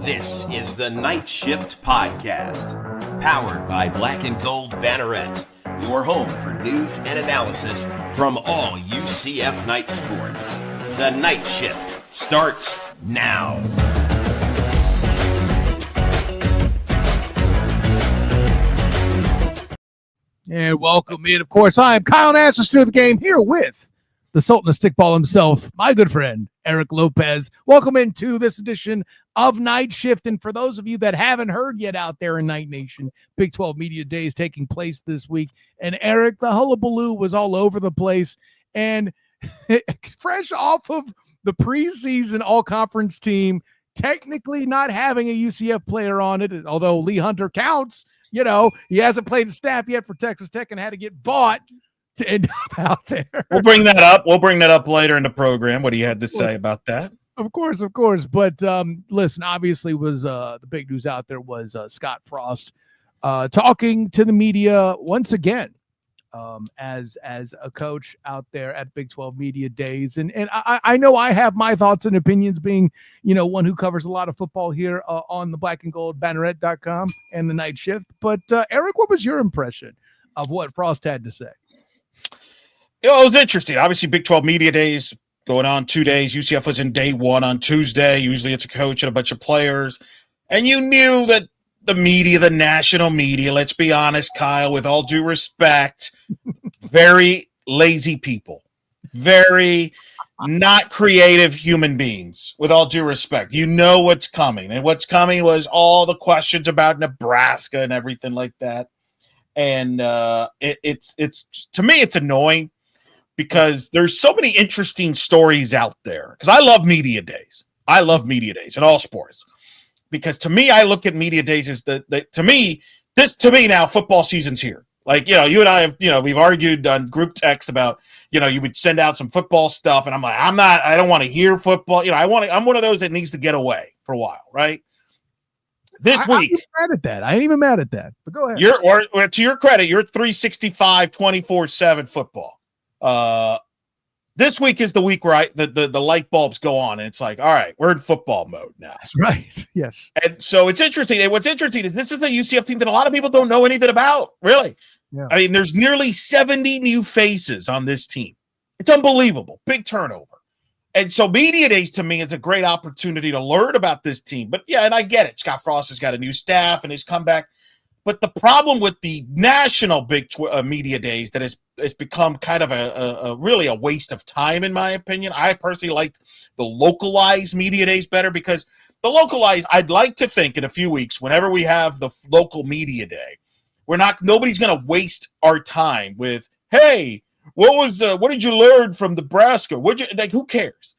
This is the Night Shift Podcast, powered by Black and Gold Banneret, your home for news and analysis from all UCF night sports. The Night Shift starts now. And welcome in. Of course, I am Kyle Nash, the Student of the Game, here with the Sultan of Stickball himself, my good friend, Eric Lopez. Welcome into this edition of Night Shift. And for those of you that haven't heard yet out there in Night Nation, Big 12 Media Day is taking place this week. And Eric, the hullabaloo was all over the place. And fresh off of the preseason all-conference team, technically not having a UCF player on it, although Lee Hunter counts. You know, he hasn't played the staff yet for Texas Tech and had to get bought to end up out there. We'll bring that up. We'll bring that up later in the program. What do you have to say about that? Of course. But listen, obviously was the big news out there was Scott Frost talking to the media once again as a coach out there at Big 12 Media Days. And I know I have my thoughts and opinions being, you know, one who covers a lot of football here on the Black and Gold Banneret.com and the Night Shift. But Eric, what was your impression of what Frost had to say? You know, it was interesting. Obviously, Big 12 Media Days going on 2 days. UCF was in day one on Tuesday. Usually it's a coach and a bunch of players. And you knew that the media, the national media, let's be honest, Kyle, with all due respect, very lazy people, very not creative human beings, with all due respect. You know what's coming. And what's coming was all the questions about Nebraska and everything like that. And it's to me, it's annoying because there's so many interesting stories out there. Because I love media days. I love media days in all sports. Because to me, I look at media days as to me now, football season's here. Like, you know, you and I have, you know, we've argued on group text about, you know, you would send out some football stuff, and I'm like, I don't want to hear football. You know, I'm one of those that needs to get away for a while, right? This week, I ain't even mad at that. But go ahead. Or to your credit, you're 365, 24/7 football. This week is the week where the light bulbs go on, and it's like, all right, we're in football mode now. That's right. Yes. And so it's interesting. And what's interesting is this is a UCF team that a lot of people don't know anything about, really. Yeah. I mean, there's nearly 70 new faces on this team. It's unbelievable. Big turnover. And so media days to me is a great opportunity to learn about this team. But yeah, and I get it. Scott Frost has got a new staff and his comeback. But the problem with the national media days that it's become kind of a really a waste of time, in my opinion. I personally like the localized media days better because the localized, I'd like to think in a few weeks, whenever we have the local media day, nobody's going to waste our time with, hey, what did you learn from Nebraska? Who cares?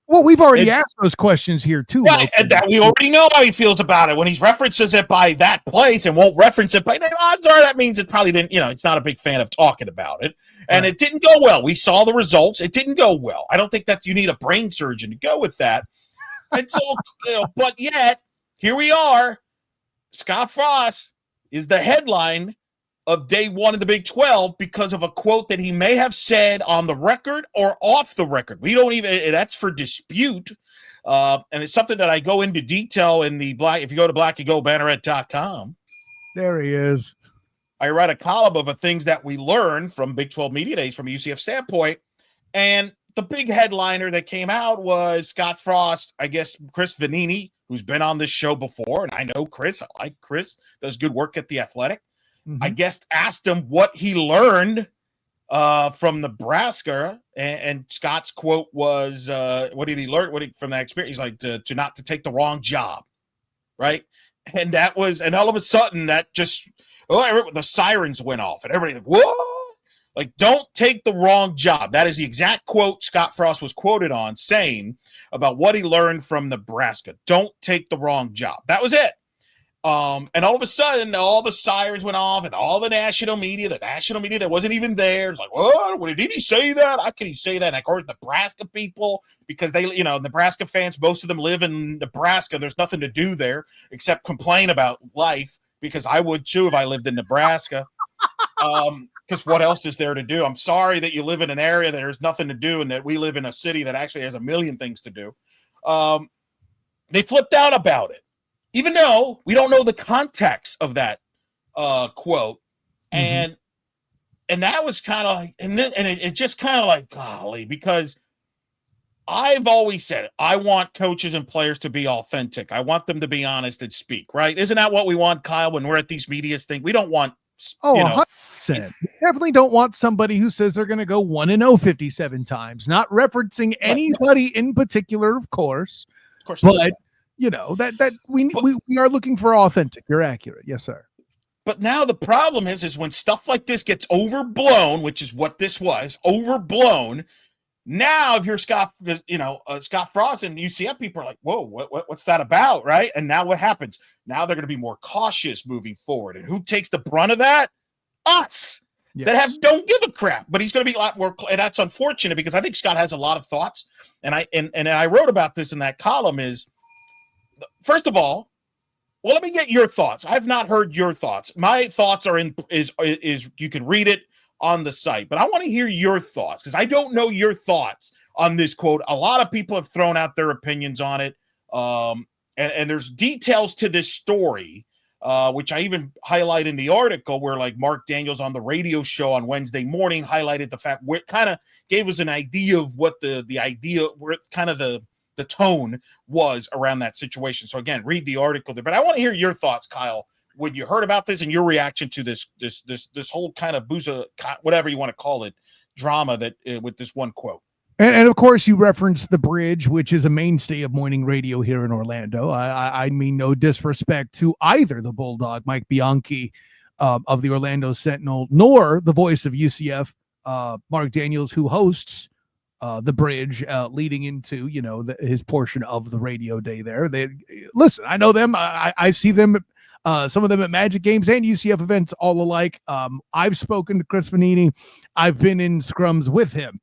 Well, we've already asked those questions here too. Right, and that we already know how he feels about it. When he references it by that place and won't reference it by odds are that means it probably didn't, you know, it's not a big fan of talking about it. And It didn't go well. We saw the results. It didn't go well. I don't think that you need a brain surgeon to go with that. And so, you know, but yet, here we are. Scott Frost is the headline of day one of the Big 12 because of a quote that he may have said on the record or off the record. We don't even, that's for dispute. And it's something that I go into detail in if you go to blackandgoldbanneret.com. There he is. I write a column of things that we learned from Big 12 Media Days from a UCF standpoint. And the big headliner that came out was Scott Frost, I guess Chris Vanini, who's been on this show before. And I know Chris, I like Chris, does good work at The Athletic. Mm-hmm. I guess asked him what he learned from Nebraska, and Scott's quote was, "What did he learn? From that experience? He's like to not to take the wrong job, right?" And that was, and all of a sudden that just the sirens went off, and everybody like, whoa, like don't take the wrong job. That is the exact quote Scott Frost was quoted on saying about what he learned from Nebraska. Don't take the wrong job. That was it. And all of a sudden, all the sirens went off, and all the national media that wasn't even there, it's like, what? Did he say that? How can he say that? And of course, Nebraska people, because they, you know, Nebraska fans, most of them live in Nebraska. There's nothing to do there except complain about life, because I would too if I lived in Nebraska. Because what else is there to do? I'm sorry that you live in an area that there's nothing to do, and that we live in a city that actually has a million things to do. They flipped out about it, even though we don't know the context of that quote. And that was kind of like, and it just kind of like, golly, because I've always said it. I want coaches and players to be authentic. I want them to be honest and speak, right? Isn't that what we want, Kyle, when we're at these media things? We don't want, 100%. We definitely don't want somebody who says they're going to go 1-0 57 times, not referencing anybody in particular, of course. But, that we are looking for authentic. You're accurate. Yes, sir. But now the problem is when stuff like this gets overblown, which is what this was, overblown. Now, if you're Scott Frost and UCF, people are like, whoa, what's that about, right? And now what happens? Now they're going to be more cautious moving forward. And who takes the brunt of that? Us. Yes. That don't give a crap. But he's going to be a lot more, and that's unfortunate because I think Scott has a lot of thoughts. And I wrote about this in that column is, first of all, well, let me get your thoughts. I've not heard your thoughts. My thoughts are is you can read it on the site, but I want to hear your thoughts because I don't know your thoughts on this quote. A lot of people have thrown out their opinions on it. And there's details to this story, which I even highlight in the article where like Mark Daniels on the radio show on Wednesday morning highlighted the fact where it kind of gave us an idea of what the idea, where kind of the tone was around that situation. So again, read the article there, but I want to hear your thoughts, Kyle, when you heard about this and your reaction to this whole kind of booza, whatever you want to call it, drama that with this one quote. And of course, you referenced the Bridge, which is a mainstay of morning radio here in Orlando. I mean no disrespect to either the Bulldog, Mike Bianchi of the Orlando Sentinel, nor the voice of UCF, Mark Daniels, who hosts the Bridge leading into, his portion of the radio day there. Listen, I know them. I see them. Some of them at Magic games and UCF events all alike. I've spoken to Chris Vanini. I've been in scrums with him.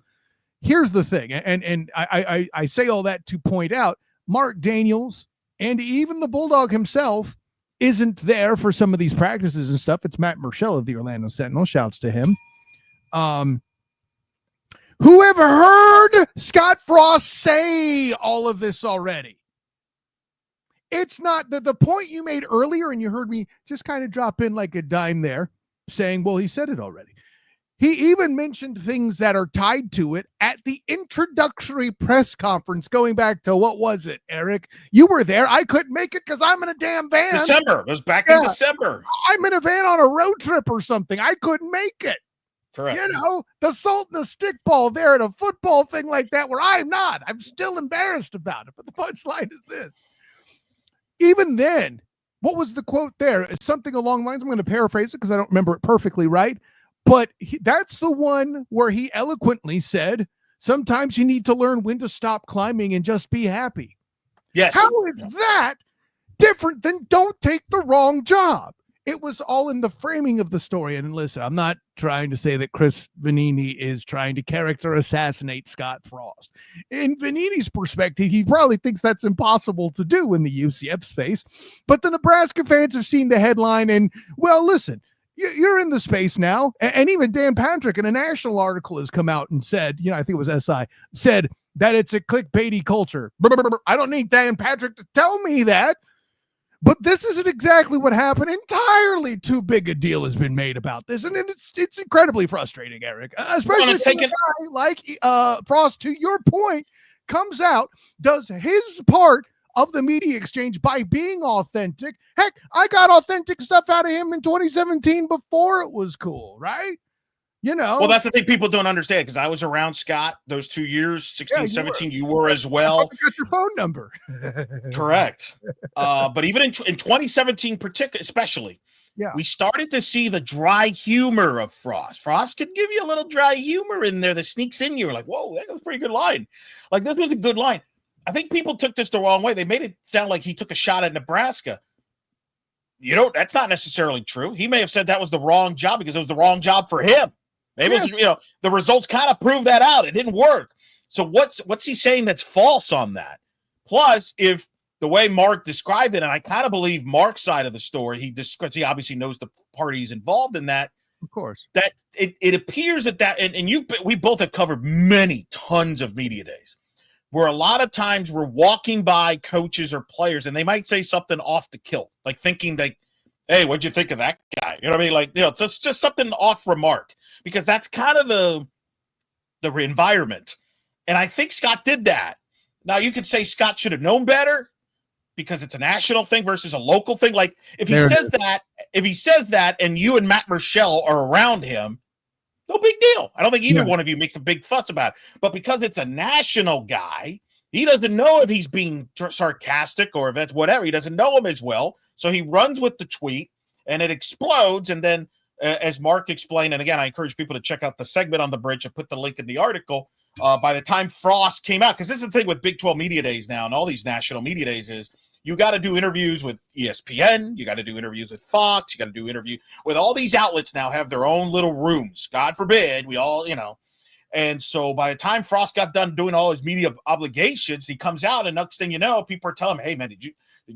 Here's the thing, and I say all that to point out Mark Daniels and even the Bulldog himself isn't there for some of these practices and stuff. It's Matt Murchell of the Orlando Sentinel. Shouts to him. Whoever heard Scott Frost say all of this already? It's not the point you made earlier, and you heard me just kind of drop in like a dime there saying, well, he said it already. He even mentioned things that are tied to it at the introductory press conference going back to, what was it, Eric? You were there. I couldn't make it because I'm in a damn van. December. It was back in December. I'm in a van on a road trip or something. I couldn't make it. Correct. The Sultan of Stickball there at a football thing like that where I'm not. I'm still embarrassed about it. But the punchline is this. Even then, what was the quote there? It's something along the lines, I'm going to paraphrase it because I don't remember it perfectly right. But that's the one where he eloquently said, sometimes you need to learn when to stop climbing and just be happy. Yes. How is that different than don't take the wrong job? It was all in the framing of the story. And listen, I'm not trying to say that Chris Vanini is trying to character assassinate Scott Frost. In Vanini's perspective, he probably thinks that's impossible to do in the UCF space. But the Nebraska fans have seen the headline and, well, listen, you're in the space now. And even Dan Patrick in a national article has come out and said, I think it was SI, said that it's a clickbaity culture. I don't need Dan Patrick to tell me that. But this isn't exactly what happened. Entirely too big a deal has been made about this. And it's incredibly frustrating, Eric. Especially if a guy like Frost, to your point, comes out, does his part of the media exchange by being authentic. Heck, I got authentic stuff out of him in 2017 before it was cool, right? Well, that's the thing people don't understand because I was around Scott those 2 years, 16, 17. You were as well. I got your phone number. Correct. But even in 2017, especially, we started to see the dry humor of Frost. Frost could give you a little dry humor in there that sneaks in you. Like, whoa, that was a pretty good line. Like, this was a good line. I think people took this the wrong way. They made it sound like he took a shot at Nebraska. That's not necessarily true. He may have said that was the wrong job because it was the wrong job for him. Maybe the results kind of prove that out. It didn't work. So what's he saying that's false on that? Plus, if the way Mark described it, and I kind of believe Mark's side of the story, he obviously knows the parties involved in that. Of course. That it appears that and we both have covered tons of media days. where a lot of times we're walking by coaches or players and they might say something off the kilt, like thinking like, hey, what'd you think of that guy? You know what I mean? Like, it's just something off remark, because that's kind of the environment. And I think Scott did that. Now, you could say Scott should have known better because it's a national thing versus a local thing. Like, if he says that and you and Matt Murschel are around him, no big deal. I don't think either one of you makes a big fuss about it. But because it's a national guy, he doesn't know if he's being sarcastic or if that's whatever. He doesn't know him as well. So he runs with the tweet and it explodes. And then, as Mark explained, and again, I encourage people to check out the segment on the bridge. I put the link in the article. By the time Frost came out, because this is the thing with Big 12 Media Days now and all these national media days is you got to do interviews with ESPN. You got to do interviews with Fox. You got to do interview with all these outlets now have their own little rooms. God forbid we all, And so by the time Frost got done doing all his media obligations, he comes out and next thing you know, people are telling him, hey, man, did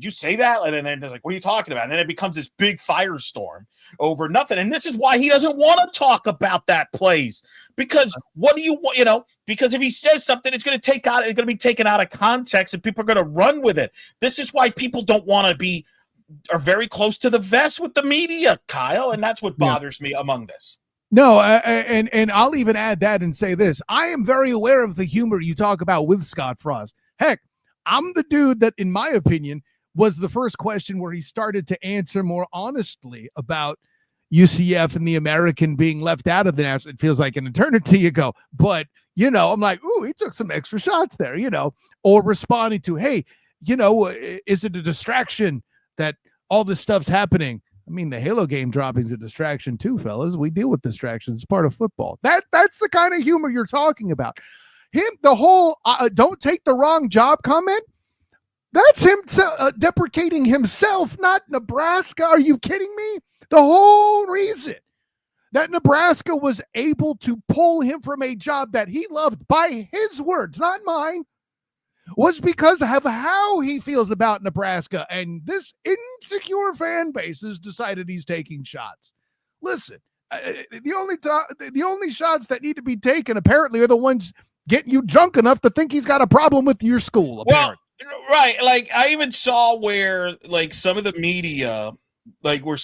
you say that? And then they're like, what are you talking about? And then it becomes this big firestorm over nothing. And this is why he doesn't want to talk about that place. Because what do you want, because if he says something, it's going to be taken out of context and people are going to run with it. This is why people don't want to are very close to the vest with the media, Kyle. And that's what bothers me among this. No, and I'll even add that and say this. I am very aware of the humor you talk about with Scott Frost. Heck, I'm the dude that, in my opinion, was the first question where he started to answer more honestly about UCF and the American being left out of the national. It feels like an eternity ago. But, I'm like, ooh, he took some extra shots there, or responding to, hey, is it a distraction that all this stuff's happening? I mean, the Halo game dropping is a distraction too, fellas. We deal with distractions. It's part of football. That's the kind of humor you're talking about. The whole don't take the wrong job comment, that's him deprecating himself, not Nebraska. Are you kidding me? The whole reason that Nebraska was able to pull him from a job that he loved, by his words, not mine, was because of how he feels about Nebraska. And this insecure fan base has decided he's taking shots. Listen, the only shots that need to be taken apparently are the ones getting you drunk enough to think he's got a problem with your school. Apparently. Well, right. Like I even saw where like some of the media, we're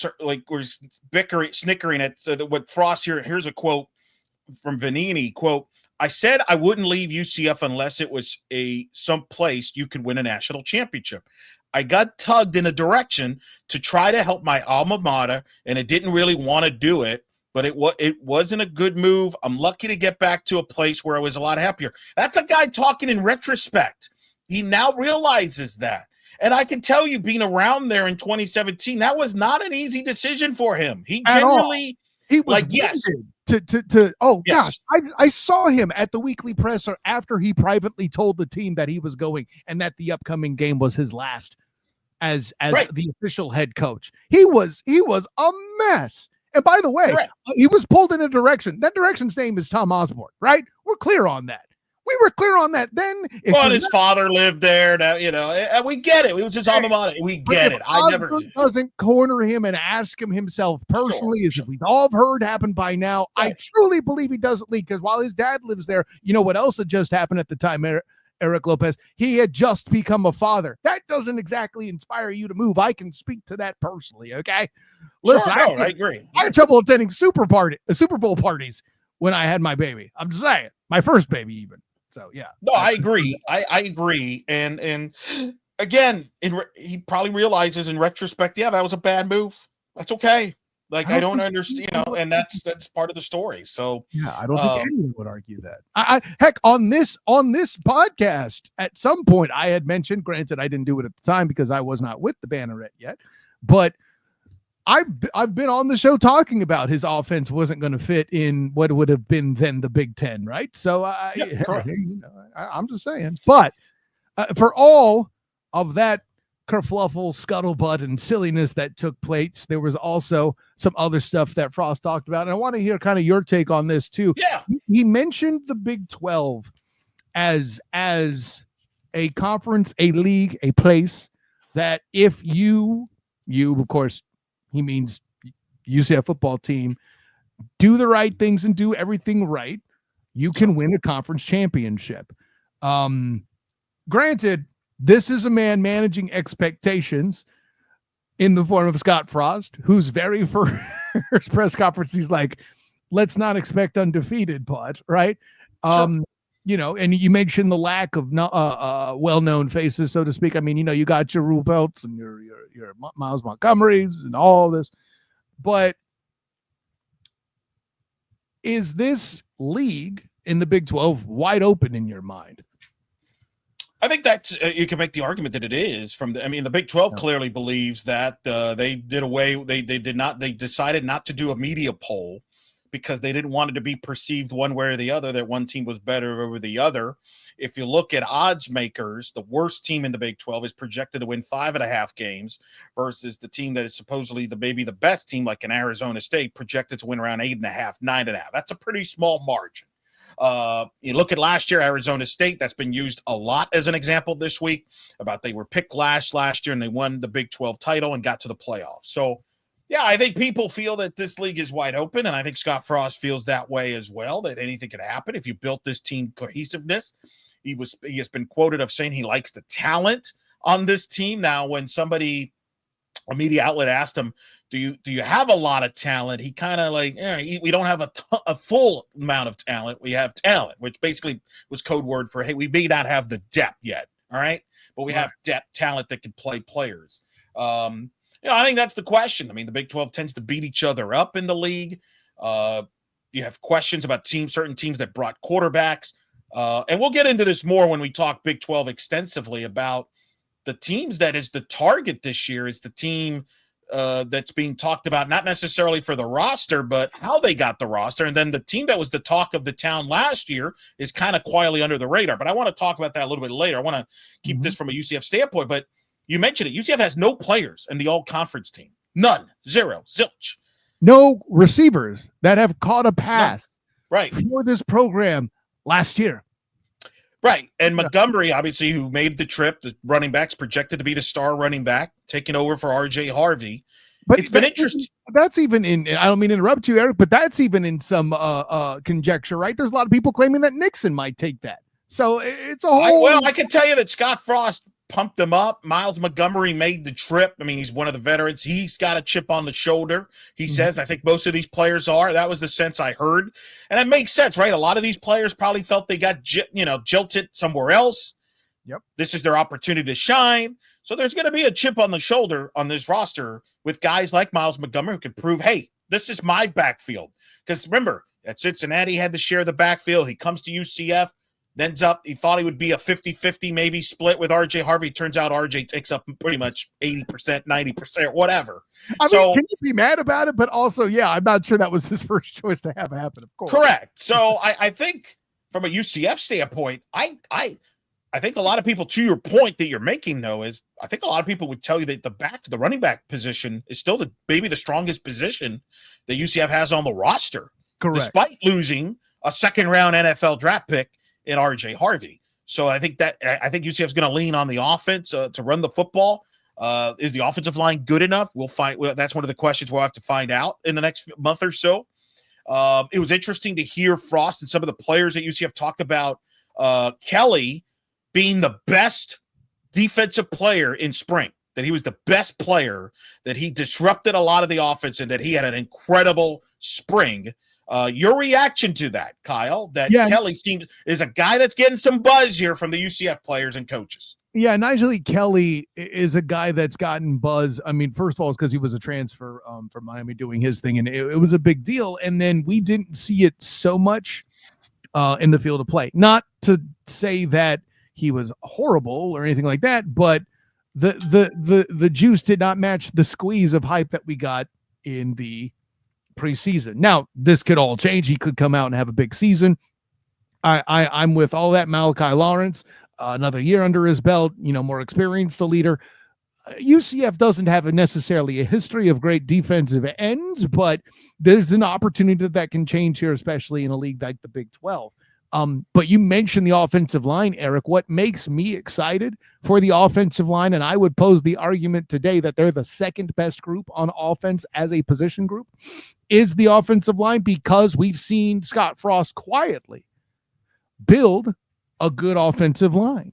snickering at what Frost here. Here's a quote from Vanini, quote, I said I wouldn't leave UCF unless it was some place you could win a national championship. I got tugged in a direction to try to help my alma mater, and I didn't really want to do it, but it wasn't a good move. I'm lucky to get back to a place where I was a lot happier. That's a guy talking in retrospect. He now realizes that. And I can tell you, being around there in 2017, that was not an easy decision for him. He generally, he was yes. Gosh, I saw him at the weekly presser after he privately told the team that he was going and that the upcoming game was his last as the official head coach. He was a mess. And by the way, he was pulled in a direction. That direction's name is Tom Osborne, right? We're clear on that. We were clear on that then. His father lived there. Now, and we get it. It was his alma mater. We get it. I never doesn't corner him and ask him himself personally, as we've all heard happen by now. Right. I truly believe he doesn't leave because while his dad lives there, you know what else had just happened at the time, Eric Lopez? He had just become a father. That doesn't exactly inspire you to move. I can speak to that personally. Okay, listen, I agree. I had trouble attending Super Bowl parties when I had my baby. I'm just saying, my first baby even. So, yeah. No, I agree. I agree. And again, he probably realizes in retrospect, yeah, that was a bad move. That's okay. Like, I don't understand, and that's part of the story. So, yeah, I don't think anyone would argue that. Heck, on this podcast, at some point I had mentioned, granted, I didn't do it at the time because I was not with the Banneret yet, but I've been on the show talking about his offense wasn't going to fit in what would have been then the Big Ten, right? So I'm just saying. But for all of that kerfluffle, scuttlebutt, and silliness that took place, there was also some other stuff that Frost talked about, and I want to hear kind of your take on this too. Yeah, he mentioned the Big 12 as a conference, a league, a place that if you of course. He means UCF football team, do the right things and do everything right, you can win a conference championship. granted, this is a man managing expectations in the form of Scott Frost, whose very first press conference, he's like, let's not expect undefeated, but right. Sure. You know, and you mentioned the lack of well-known faces, so to speak. I mean, you know, you got your Rule Belts and your Miles Montgomerys and all this, but is this league in the Big 12 wide open in your mind? I think that you can make the argument that it is. The Big 12 clearly believes that they decided not to do a media poll because they didn't want it to be perceived one way or the other that one team was better over the other. If you look at odds makers, the worst team in the Big 12 is projected to win 5.5 games versus the team that is supposedly maybe the best team, like in Arizona State, projected to win around 8.5, 9.5. That's a pretty small margin. You look at last year, Arizona State, that's been used a lot as an example this week about they were picked last year and they won the Big 12 title and got to the playoffs. So, yeah, I think people feel that this league is wide open, and I think Scott Frost feels that way as well, that anything could happen if you built this team cohesiveness. He has been quoted of saying he likes the talent on this team. Now, when a media outlet asked him, do you have a lot of talent? He kind of like, we don't have a full amount of talent. We have talent, which basically was code word for, hey, we may not have the depth yet. All right. But we have depth talent that can play players. I think that's the question. I mean, the Big 12 tends to beat each other up in the league. You have questions about certain teams that brought quarterbacks. And we'll get into this more when we talk Big 12 extensively about the teams that is the target this year is the team that's being talked about, not necessarily for the roster, but how they got the roster. And then the team that was the talk of the town last year is kind of quietly under the radar. But I want to talk about that a little bit later. I want to keep this from a UCF standpoint. But you mentioned it. UCF has no players in the all-conference team. None. Zero. Zilch. No receivers that have caught a pass for this program last year. Right. And Montgomery, obviously, who made the trip, the running back's projected to be the star running back, taking over for R.J. Harvey. But it's been interesting. That's even in, I don't mean to interrupt you, Eric, but that's even in some conjecture, right? There's a lot of people claiming that Nixon might take that. So it's a whole. I can tell you that Scott Frost pumped him up. Miles Montgomery made the trip. I mean, he's one of the veterans. He's got a chip on the shoulder. He says, I think most of these players are. That was the sense I heard. And it makes sense, right? A lot of these players probably felt they got, jilted somewhere else. Yep. This is their opportunity to shine. So there's going to be a chip on the shoulder on this roster with guys like Miles Montgomery who can prove, hey, this is my backfield. Because remember, at Cincinnati, he had to share the backfield. He comes to UCF. Ends up, he thought he would be a 50-50 maybe split with R.J. Harvey. Turns out R.J. takes up pretty much 80%, 90%, whatever. I mean, can you be mad about it? But also, I'm not sure that was his first choice to have happen, of course. Correct. So I think from a UCF standpoint, I think a lot of people, to your point that you're making, though, is I think a lot of people would tell you that the running back position is still maybe the strongest position that UCF has on the roster. Correct. Despite losing a second-round NFL draft pick in R.J. Harvey. So I think UCF is going to lean on the offense to run the football. Is the offensive line good enough? We'll find. That's one of the questions we'll have to find out in the next month or so. It was interesting to hear Frost and some of the players at UCF talk about Kelly being the best defensive player in spring, that he was the best player, that he disrupted a lot of the offense, and that he had an incredible spring. Your reaction to that, Kyle, that Kelly is a guy that's getting some buzz here from the UCF players and coaches. Yeah, Nigel Kelly is a guy that's gotten buzz. I mean, first of all, it's because he was a transfer from Miami doing his thing, and it was a big deal. And then we didn't see it so much in the field of play. Not to say that he was horrible or anything like that, but the juice did not match the squeeze of hype that we got in the preseason. Now, this could all change. He could come out and have a big season. I'm with all that. Malachi Lawrence, another year under his belt, more experienced, a leader. UCF doesn't have necessarily a history of great defensive ends, but there's an opportunity that can change here, especially in a league like the Big 12. But you mentioned the offensive line, Eric. What makes me excited for the offensive line, and I would pose the argument today that they're the second best group on offense as a position group, is the offensive line, because we've seen Scott Frost quietly build a good offensive line.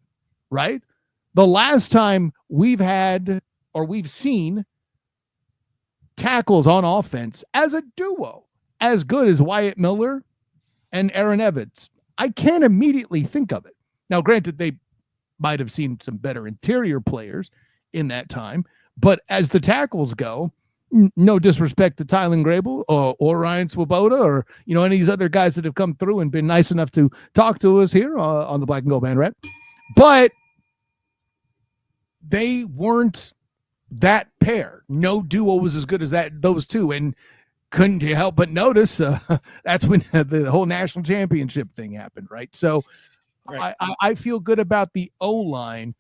right? The last time we've seen tackles on offense as a duo as good as Wyatt Miller and Aaron Evans, I can't immediately think of it. Now, granted, they might have seen some better interior players in that time, but as the tackles go, no disrespect to Tylen Grable or Ryan Swoboda or any of these other guys that have come through and been nice enough to talk to us here on the Black and Gold Banneret, but they weren't that pair. No duo was as good as those two, and couldn't you help but notice that's when the whole national championship thing happened, right? So right. I feel good about the O-line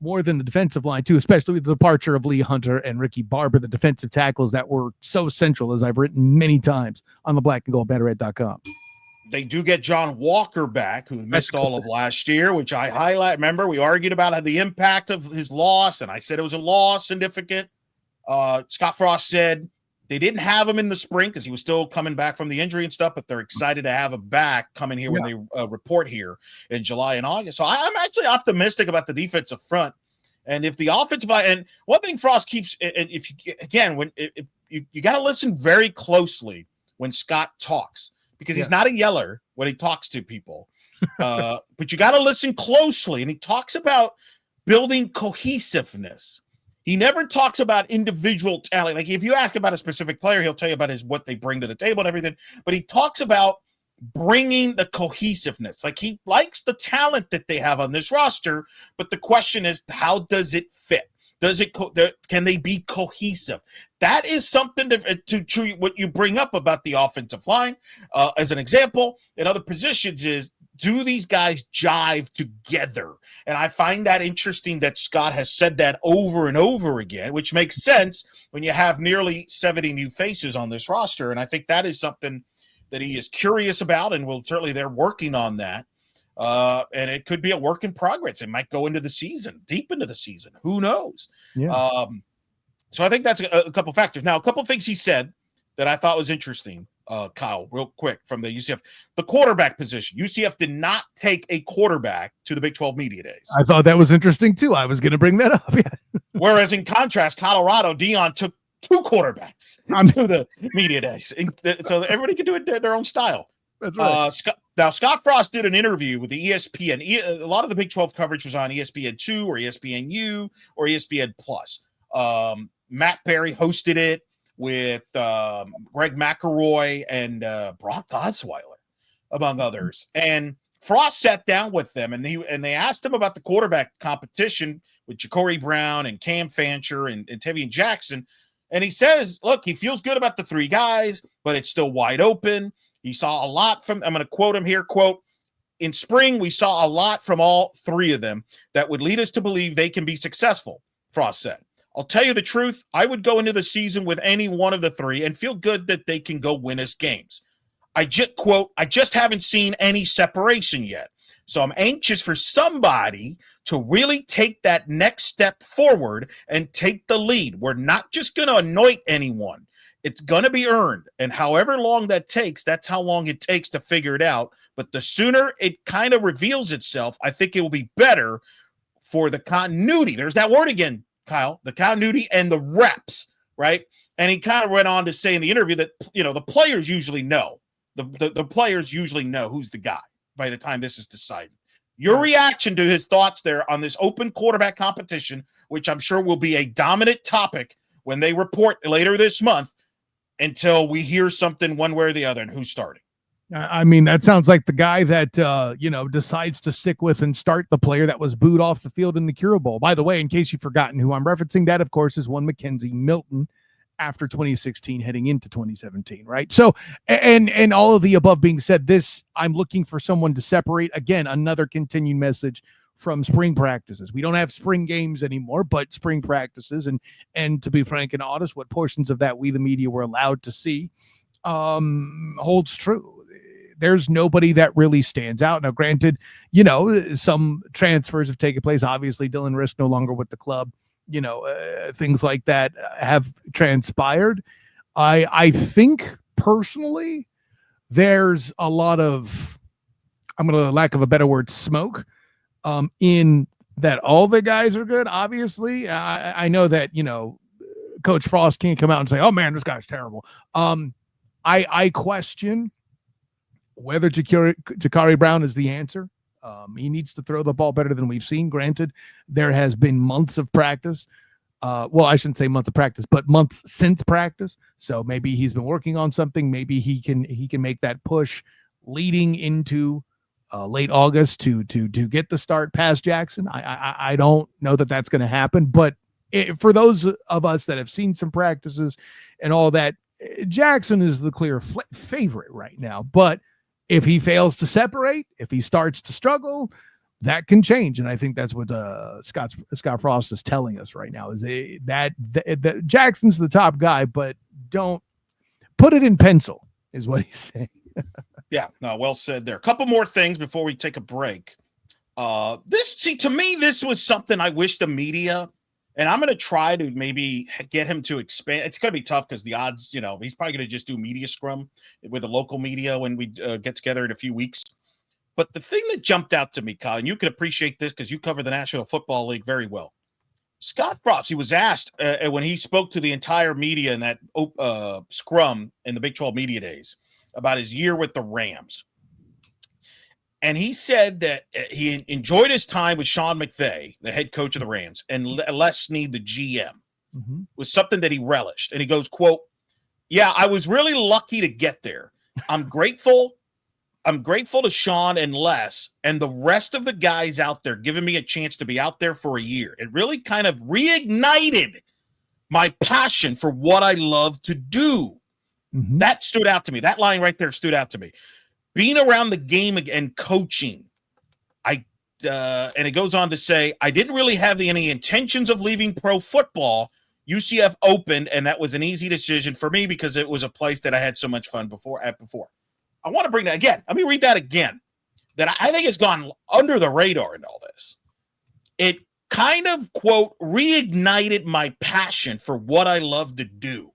more than the defensive line too, especially with the departure of Lee Hunter and Ricky Barber, the defensive tackles that were so central, as I've written many times on the blackandgoldbanneret.com. They do get John Walker back, who missed all of last year, which I highlight. Remember, we argued about the impact of his loss, and I said it was a loss significant. Scott Frost said they didn't have him in the spring because he was still coming back from the injury and stuff, but they're excited to have him back coming here when they report here in July and August. So I'm actually optimistic about the defensive front. And if the offensive line, and one thing Frost keeps, and if you, again, you got to listen very closely when Scott talks, because he's not a yeller when he talks to people. But you got to listen closely. And he talks about building cohesiveness. He never talks about individual talent. Like if you ask about a specific player, he'll tell you about what they bring to the table and everything. But he talks about bringing the cohesiveness. Like he likes the talent that they have on this roster. But the question is, how does it fit? Can they be cohesive? That is something to what you bring up about the offensive line. As an example, in other positions is, do these guys jive together? And I find that interesting that Scott has said that over and over again, which makes sense when you have nearly 70 new faces on this roster. And I think that is something that he is curious about, and they're working on that. And it could be a work in progress. It might go into the season, deep into the season. Who knows? Yeah. So I think that's a couple factors. Now, a couple things he said that I thought was interesting, Kyle, real quick from the UCF. The quarterback position. UCF did not take a quarterback to the Big 12 Media Days. I thought that was interesting, too. I was going to bring that up. Yeah. Whereas in contrast, Colorado, Dion took two quarterbacks to the Media Days. So everybody can do it their own style. That's right. Scott Frost did an interview with the ESPN. A lot of the Big 12 coverage was on ESPN2 or ESPNU or ESPN Plus. Matt Berry hosted it with Greg McElroy and Brock Osweiler, among others. And Frost sat down with them, and they asked him about the quarterback competition with Ja'Cory Brown and Cam Fancher and Tevian Jackson. And he says, look, he feels good about the three guys, but it's still wide open. He saw a lot from, I'm going to quote him here, quote, in spring, we saw a lot from all three of them that would lead us to believe they can be successful, Frost said. I'll tell you the truth. I would go into the season with any one of the three and feel good that they can go win us games. I just haven't seen any separation yet. So I'm anxious for somebody to really take that next step forward and take the lead. We're not just going to anoint anyone. It's going to be earned. And however long that takes, that's how long it takes to figure it out. But the sooner it kind of reveals itself, I think it will be better for the continuity. There's that word again, Kyle, the continuity and the reps, right? And he kind of went on to say in the interview that, the players usually know. The players usually know who's the guy by the time this is decided. Your reaction to his thoughts there on this open quarterback competition, which I'm sure will be a dominant topic when they report later this month, until we hear something one way or the other and who's starting. I mean, that sounds like the guy that, decides to stick with and start the player that was booed off the field in the Cure Bowl. By the way, in case you've forgotten who I'm referencing, that, of course, is one Mackenzie Milton after 2016 heading into 2017, right? So, and all of the above being said, I'm looking for someone to separate. Again, another continuing message from spring practices. We don't have spring games anymore, but spring practices. And to be frank and honest, what portions of that we, the media, were allowed to see holds true. There's nobody that really stands out. Now, granted, some transfers have taken place. Obviously, Dylan Risk no longer with the club. Things like that have transpired. I think personally, there's a lot of, I'm going to lack of a better word, smoke in that all the guys are good. Obviously, I know that, Coach Frost can't come out and say, "Oh man, this guy's terrible." I question whether Jakari Brown is the answer. He needs to throw the ball better than we've seen. Granted, there has been months of practice. Well, I shouldn't say months of practice, but months since practice. So maybe he's been working on something. Maybe he can make that push leading into late August to get the start past Jackson. I don't know that that's going to happen, but for those of us that have seen some practices and all that, Jackson is the clear favorite right now. But if he fails to separate, if he starts to struggle, that can change. And I think that's what Scott Frost is telling us right now, is that Jackson's the top guy, but don't put it in pencil, is what he's saying. Yeah, no, well said there. A couple more things before we take a break. To me, this was something I wish the media, and I'm going to try to maybe get him to expand. It's going to be tough because the odds, he's probably going to just do media scrum with the local media when we get together in a few weeks. But the thing that jumped out to me, Kyle, and you can appreciate this because you cover the National Football League very well. Scott Frost, he was asked when he spoke to the entire media in that scrum in the Big 12 Media Days about his year with the Rams. And he said that he enjoyed his time with Sean McVay, the head coach of the Rams, and Les Snead, the GM, was something that he relished. And he goes, quote, "Yeah, I was really lucky to get there. I'm grateful to Sean and Les and the rest of the guys out there giving me a chance to be out there for a year. It really kind of reignited my passion for what I love to do." That stood out to me. That line right there stood out to me. Being around the game and coaching, and it goes on to say, "I didn't really have any intentions of leaving pro football. UCF opened, and that was an easy decision for me because it was a place that I had so much fun before. I want to bring that again. Let me read that again. That I think has gone under the radar in all this. It kind of, quote, reignited my passion for what I love to do.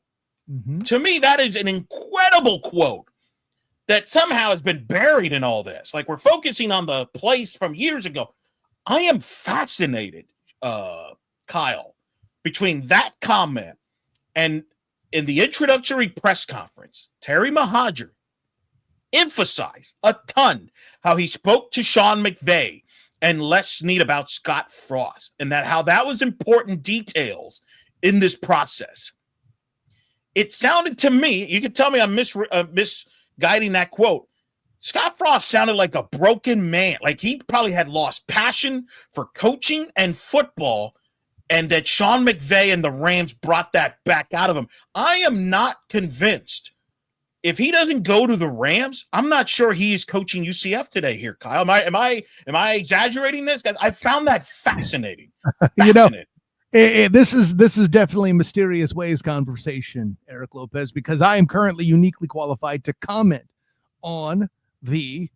To me, that is an incredible quote that somehow has been buried in all this. Like, we're focusing on the place from years ago. I am fascinated, Kyle, between that comment and in the introductory press conference, Terry Mohajir emphasized a ton how he spoke to Sean McVay and Les Snead about Scott Frost and how that was important details in this process. It sounded to me, you can tell me I'm misguiding that quote. Scott Frost sounded like a broken man. Like he probably had lost passion for coaching and football, and that Sean McVay and the Rams brought that back out of him. I am not convinced. If he doesn't go to the Rams, I'm not sure he's coaching UCF today here, Kyle. Am I exaggerating this? I found that fascinating. This is definitely a mysterious ways conversation, Eric Lopez, because I am currently uniquely qualified to comment on the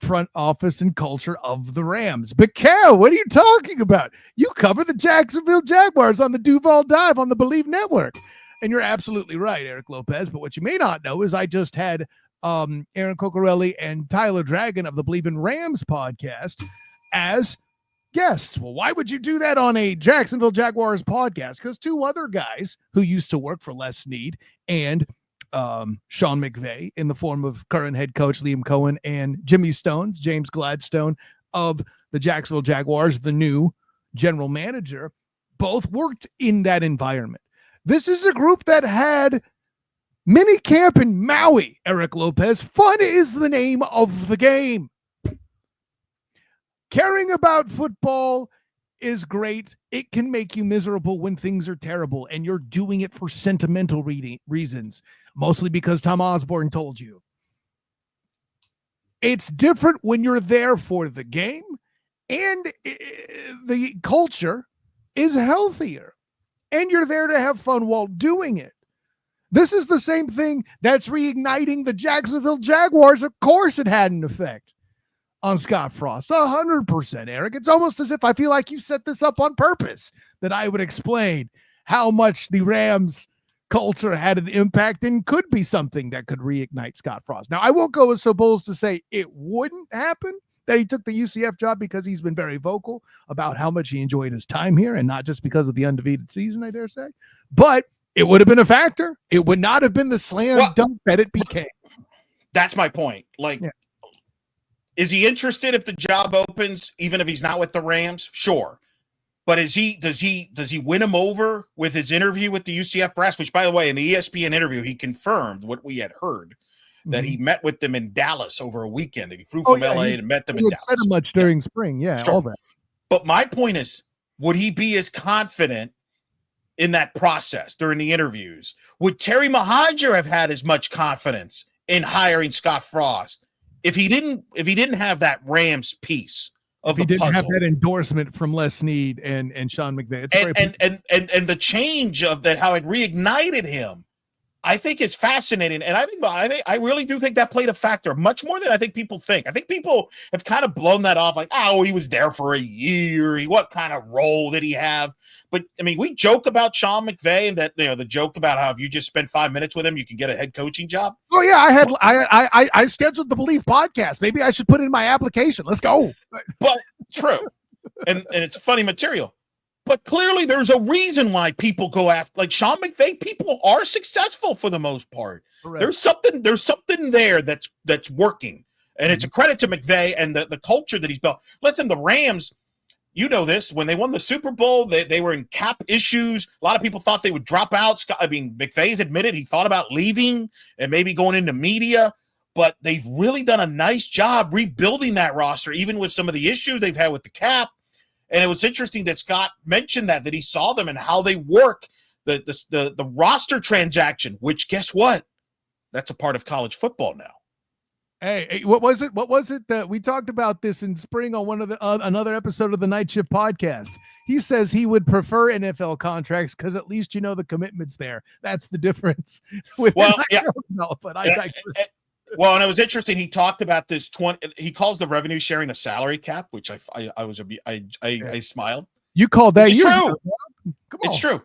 front office and culture of the Rams. But Cal, what are you talking about? You cover the Jacksonville Jaguars on the Duval Dive on the Believe Network. And you're absolutely right, Eric Lopez. But what you may not know is I just had Aaron Cocorelli and Tyler Dragon of the Believe in Rams podcast as guests. Well, why would you do that on a Jacksonville Jaguars podcast? Because two other guys who used to work for Les Snead and Sean McVay in the form of current head coach Liam Cohen and Jimmy Stones, James Gladstone of the Jacksonville Jaguars, the new general manager, both worked in that environment. This is a group that had mini camp in Maui, Eric Lopez. Fun is the name of the game. Caring about football is great. It can make you miserable when things are terrible and you're doing it for sentimental reasons, mostly because Tom Osborne told you. It's different when you're there for the game and the culture is healthier and you're there to have fun while doing it. This is the same thing that's reigniting the Jacksonville Jaguars. Of course it had an effect on Scott Frost. 100%, Eric. It's almost as if I feel like you set this up on purpose, that I would explain how much the Rams culture had an impact and could be something that could reignite Scott Frost. Now, I won't go so bold as to say it wouldn't happen, that he took the UCF job because he's been very vocal about how much he enjoyed his time here, and not just because of the undefeated season, I dare say. But it would have been a factor. It would not have been the slam dunk that it became. That's my point. Is he interested if the job opens, even if he's not with the Rams? Sure. But does he win him over with his interview with the UCF brass? Which, by the way, in the ESPN interview, he confirmed what we had heard, that he met with them in Dallas over a weekend. That he flew from LA and met them in Dallas. Said much during spring, sure. All that. But my point is, would he be as confident in that process during the interviews? Would Terry Mohajir have had as much confidence in hiring Scott Frost if he didn't have that Rams piece? He didn't have that endorsement from Les Snead and Sean McVay. And the change of that, how it reignited him, I think is fascinating. And I really do think that played a factor, much more than I think people think. I think people have kind of blown that off like, oh, he was there for a year. What kind of role did he have? But I mean, we joke about Sean McVay and that, the joke about how if you just spend 5 minutes with him, you can get a head coaching job. Oh yeah, I scheduled the Believe podcast. Maybe I should put in my application. Let's go. But true, and it's funny material. But clearly, there's a reason why people go after, like Sean McVay. People are successful for the most part. Correct. There's something there that's working, and it's a credit to McVay and the culture that he's built. Listen, the Rams. You know this, when they won the Super Bowl, they were in cap issues. A lot of people thought they would drop out. McVay's admitted he thought about leaving and maybe going into media, but they've really done a nice job rebuilding that roster, even with some of the issues they've had with the cap. And it was interesting that Scott mentioned that he saw them and how they work, the roster transaction, which guess what? That's a part of college football now. Hey, what was it? What was it that we talked about this in spring on one of the another episode of the Night Shift podcast? He says he would prefer NFL contracts because at least the commitment's there. That's the difference. But I well, and it was interesting. He talked about this he calls the revenue sharing a salary cap, which I smiled. You called that? It's true. Come on. It's true.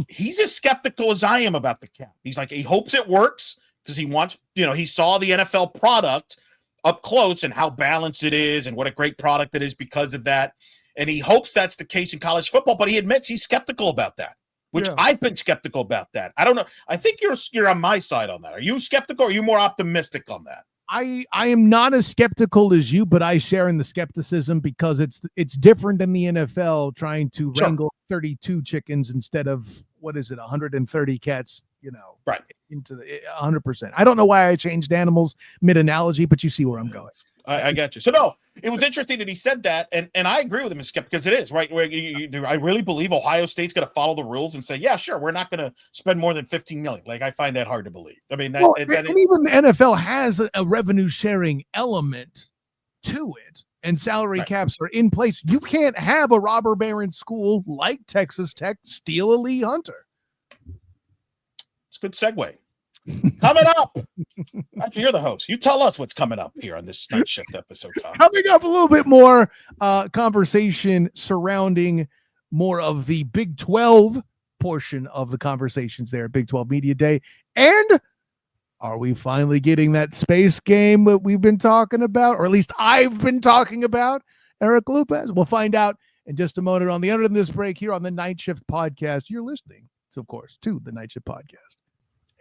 He's as skeptical as I am about the cap. He's like, he hopes it works. Because he wants, he saw the NFL product up close and how balanced it is and what a great product it is because of that. And he hopes that's the case in college football, but he admits he's skeptical about that, which I've been skeptical about that. I don't know. I think you're on my side on that. Are you skeptical or are you more optimistic on that? I am not as skeptical as you, but I share in the skepticism because it's different than the NFL trying to wrangle 32 chickens instead of, 130 cats, right into the 100%. I don't know why I changed animals mid-analogy, but you see where I'm going. I got you. So no, it was interesting that he said that, and I agree with him, because it is right. Where I really believe Ohio State's going to follow the rules and say, yeah, sure, we're not going to spend more than $15 million. Like, I find that hard to believe. I mean, even the NFL has a revenue sharing element to it, and salary caps are in place. You can't have a robber baron school like Texas Tech steal a Lee Hunter. It's a good segue. Coming up, actually, you're the host. You tell us what's coming up here on this Night Shift episode. Coming up, a little bit more conversation surrounding more of the Big 12 portion of the conversations there at Big 12 Media Day. And are we finally getting that space game that we've been talking about, or at least I've been talking about, Eric Lopez? We'll find out in just a moment on the Under This Break here on the Night Shift podcast. You're listening, of course, to the Night Shift podcast.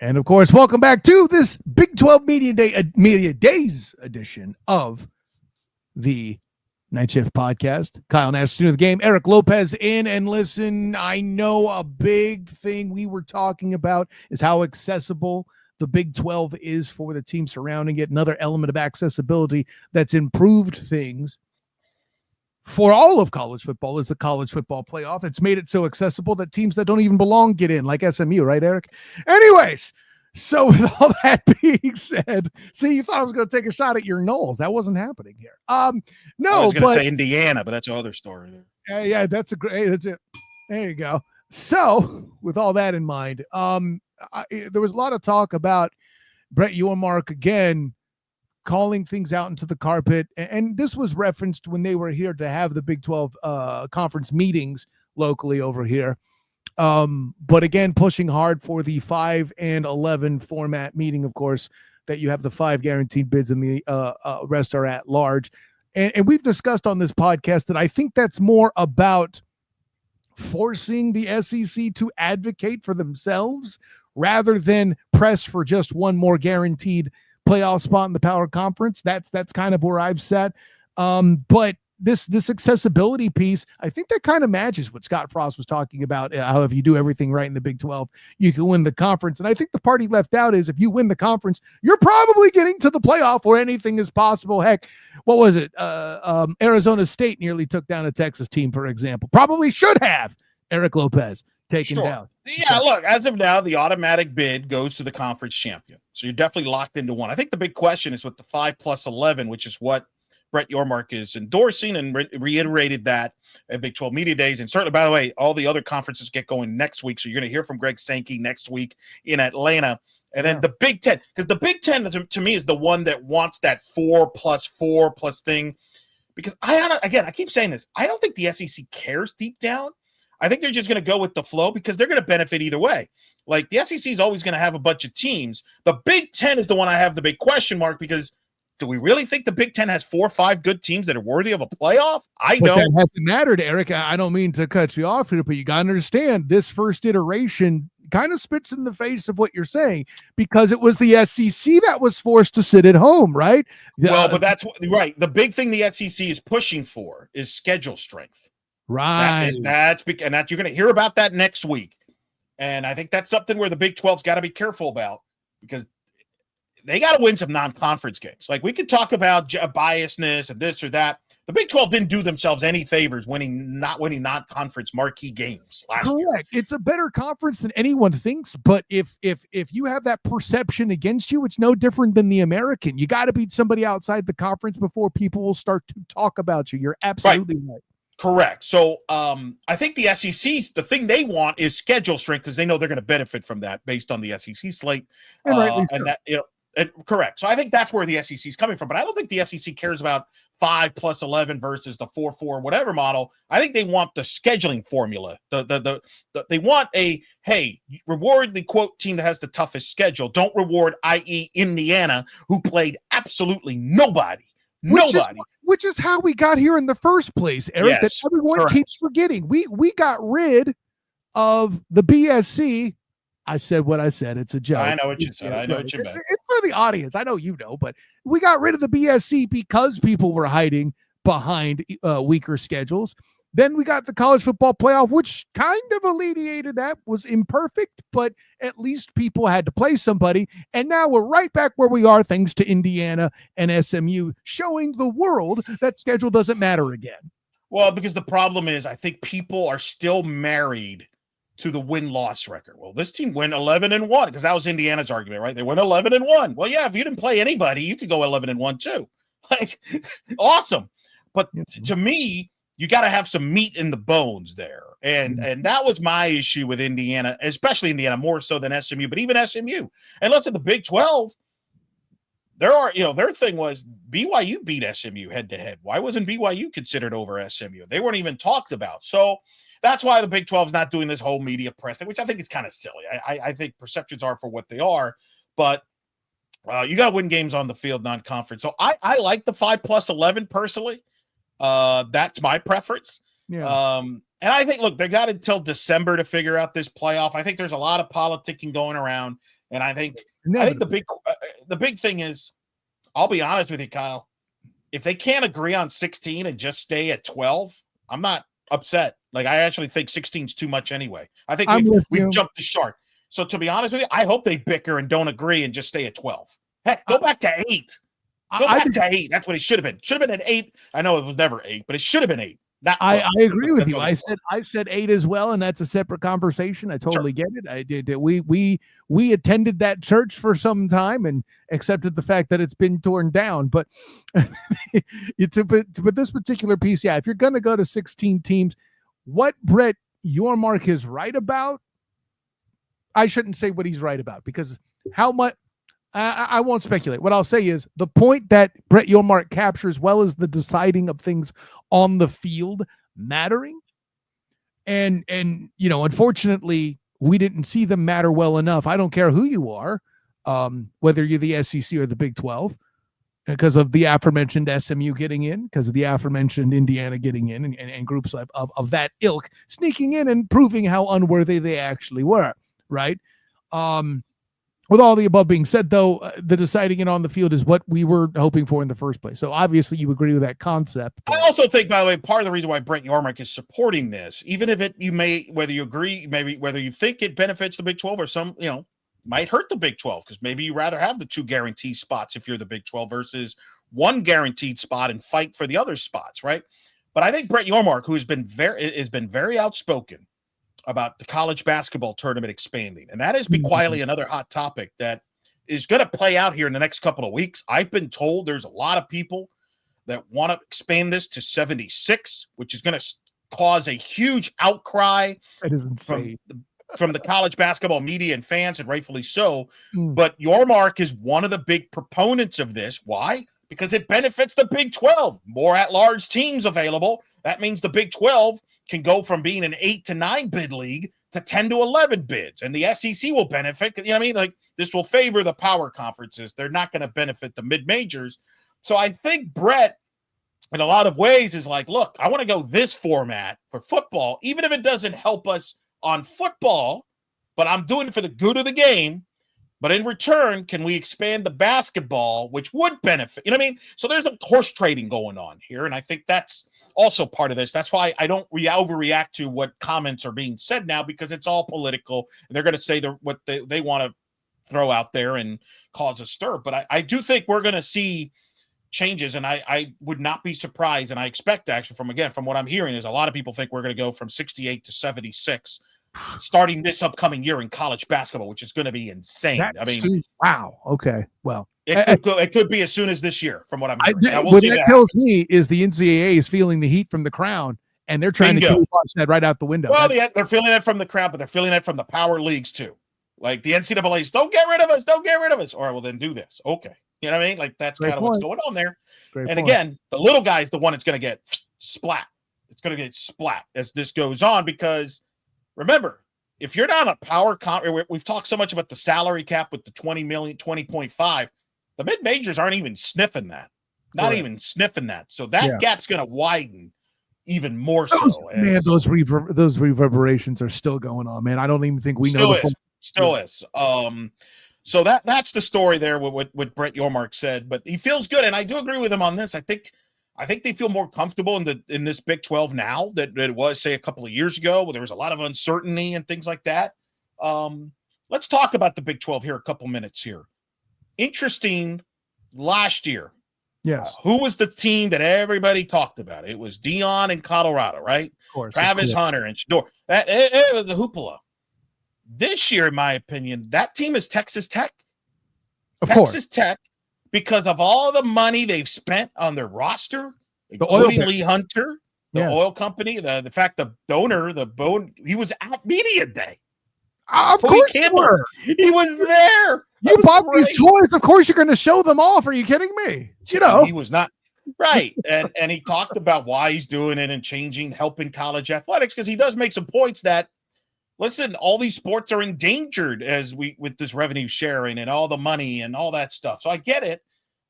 And of course, welcome back to this Big 12 Media Days edition of the Night Shift podcast. Kyle Nash, Student of the Game, Eric Lopez in. And listen, I know a big thing we were talking about is how accessible the Big 12 is for the team surrounding it. Another element of accessibility that's improved things for all of college football is the college football playoff. It's made it so accessible that teams that don't even belong get in, like SMU, right, Eric? Anyways, so with all that being said, see, you thought I was going to take a shot at your Knowles. That wasn't happening here. No, I was going to say Indiana, but that's another story. Yeah, that's it. There you go. So with all that in mind, there was a lot of talk about Brett Yormark again calling things out into the carpet. And this was referenced when they were here to have the Big 12 conference meetings locally over here. But again, pushing hard for the 5 and 11 format, meaning, of course, that you have the 5 guaranteed bids and the rest are at large. And we've discussed on this podcast that I think that's more about forcing the SEC to advocate for themselves rather than press for just one more guaranteed playoff spot in the Power Conference. That's kind of where I've sat. But this accessibility piece, I think that kind of matches what Scott Frost was talking about. How if you do everything right in the Big 12, you can win the conference. And I think the part he left out is if you win the conference, you're probably getting to the playoff where anything is possible. Heck, what was it? Arizona State nearly took down a Texas team, for example. Probably should have Eric Lopez taken down. Yeah, look, as of now, the automatic bid goes to the conference champion. So you're definitely locked into one. I think the big question is with the 5+11, which is what Brett Yormark is endorsing and reiterated that at Big 12 Media Days. And certainly, by the way, all the other conferences get going next week. So you're going to hear from Greg Sankey next week in Atlanta. And then the Big 10, because the Big 10 to me is the one that wants that 4+4+ thing. Because I keep saying this, I don't think the SEC cares deep down. I think they're just going to go with the flow because they're going to benefit either way. Like the SEC is always going to have a bunch of teams. The Big 10 is the one I have the big question mark because do we really think the Big 10 has 4 or 5 good teams that are worthy of a playoff? I don't. That hasn't mattered, Eric. I don't mean to cut you off here, but you got to understand this first iteration kind of spits in the face of what you're saying because it was the SEC that was forced to sit at home, right? Well, but that's right. The big thing the SEC is pushing for is schedule strength. Right. That's you're going to hear about that next week. And I think that's something where the Big 12's got to be careful about because they got to win some non-conference games. Like we could talk about biasness and this or that. The Big 12 didn't do themselves any favors not winning non-conference marquee games last year. Correct. It's a better conference than anyone thinks, but if you have that perception against you, it's no different than the American. You got to beat somebody outside the conference before people will start to talk about you. You're absolutely right. Correct. So I think the SEC, the thing they want is schedule strength because they know they're going to benefit from that based on the SEC slate. Correct. So I think that's where the SEC is coming from. But I don't think the SEC cares about 5+11 versus the 4-4 whatever model. I think they want the scheduling formula. They want reward the quote team that has the toughest schedule. Don't reward, i.e., Indiana, who played absolutely nobody. Which is how we got here in the first place, Eric. Yes, that everyone keeps forgetting. We got rid of the BSC. I said what I said. It's a joke. I know what you said. I know what you meant. It's for the audience. I know you know, but we got rid of the BSC because people were hiding behind weaker schedules. Then we got the college football playoff, which kind of alleviated that. Was imperfect, but at least people had to play somebody. And now we're right back where we are, thanks to Indiana and SMU, showing the world that schedule doesn't matter again. Well, because the problem is, I think people are still married to the win-loss record. Well, this team went 11-1 because that was Indiana's argument, right? They went 11-1. Well, yeah, if you didn't play anybody, you could go 11-1 too. Like, awesome. But to me, you got to have some meat in the bones there. And that was my issue with Indiana, especially Indiana, more so than SMU, but even SMU. And listen, the Big 12, their thing was BYU beat SMU head-to-head. Why wasn't BYU considered over SMU? They weren't even talked about. So that's why the Big 12 is not doing this whole media press thing, which I think is kind of silly. I think perceptions are for what they are, but you got to win games on the field, non-conference. So I like the 5+11 personally. That's my preference. Yeah. And I think, look, they got until December to figure out this playoff. I think there's a lot of politicking going around, and I think the big thing is, I'll be honest with you, Kyle. If they can't agree on 16 and just stay at 12, I'm not upset. Like, I actually think 16 is too much anyway. I think we've jumped the shark. So to be honest with you, I hope they bicker and don't agree and just stay at 12. Heck, go back to 8. Go back to 8. That's what it should have been. Should have been at 8. I know it was never 8, but it should have been 8. I agree with you. I said 8 as well, and that's a separate conversation. I totally get it. I did. We attended that church for some time and accepted the fact that it's been torn down. But but this particular piece, yeah, if you're going to go to 16 teams, what Brett Yormark is right about, I shouldn't say what he's right about because how much. I won't speculate. What I'll say is the point that Brett Yormark captures, well as the deciding of things on the field mattering. And unfortunately, we didn't see them matter well enough. I don't care who you are, whether you're the SEC or the Big 12. because of the aforementioned SMU getting in, because of the aforementioned Indiana getting in, and groups of that ilk sneaking in and proving how unworthy they actually were, right? With all the above being said, though, the deciding it on the field is what we were hoping for in the first place. So obviously you agree with that concept. I also think, by the way, part of the reason why Brent Yarmark is supporting this, even if whether you agree, maybe whether you think it benefits the Big 12 or some, might hurt the Big 12, because maybe you rather have the 2 guaranteed spots if you're the Big 12 versus 1 guaranteed spot and fight for the other spots, right? But I think Brent Yarmark, who has been very outspoken about the college basketball tournament expanding, and that has been quietly another hot topic that is going to play out here in the next couple of weeks. I've been told there's a lot of people that want to expand this to 76, which is going to cause a huge outcry. That is insane. From the college basketball media and fans, and rightfully so. But Yarmark is one of the big proponents of this. Why? Because it benefits the Big 12. More at-large teams available. That means the Big 12 can go from being an 8 to 9 bid league to 10 to 11 bids, and the SEC will benefit. You know what I mean? Like, this will favor the power conferences. They're not going to benefit the mid-majors. So I think Brett, in a lot of ways, is like, look, I want to go this format for football, even if it doesn't help us on football, but I'm doing it for the good of the game. But in return, can we expand the basketball, which would benefit? You know what I mean? So there's a horse trading going on here, and I think that's also part of this. That's why I don't overreact to what comments are being said now, because it's all political, and they're going to say what they want to throw out there and cause a stir. But I do think we're going to see changes, and I would not be surprised, and I expect, actually, from what I'm hearing, is a lot of people think we're going to go from 68 to 76 starting this upcoming year in college basketball, which is going to be insane. Wow. Okay. Well, it could be as soon as this year, from what I'm hearing. What that tells me is the NCAA is feeling the heat from the crown, and they're trying to watch that right out the window. Well, they're feeling it from the crowd, but they're feeling it from the power leagues too. Like the NCAA's, don't get rid of us. Don't get rid of us. All right, well, then do this. Okay. You know what I mean? Like, that's kind of what's going on there. Again, the little guy is the one that's going to get splat. It's going to get splat as this goes on, because remember, if you're not a power we've talked so much about the salary cap with the 20 million, 20.5, the mid-majors aren't even sniffing that. Not even sniffing that. So that gap's going to widen even more so. Those reverberations are still going on, man. I don't even think we know. Still is. So that's the story there with what Brett Yarmark said, but he feels good, and I do agree with him on this. I think they feel more comfortable in this Big 12 now than it was, say, a couple of years ago, where there was a lot of uncertainty and things like that. Let's talk about the Big 12 here a couple minutes here. Interesting, last year. Yes. Who was the team that everybody talked about? It was Dion in Colorado, right? Of course. Travis Hunter and Shador. It was the hoopla. This year, in my opinion, that team is Texas Tech. Texas Tech, because of all the money they've spent on their roster, including Lee Hunter, the oil company, the fact the donor, he was at media day. Of course you were. He was there. You bought these toys. Of course you're going to show them off. Are you kidding me? He was not. Right. And he talked about why he's doing it and helping college athletics, because he does make some points that, listen, all these sports are endangered with this revenue sharing and all the money and all that stuff. So I get it.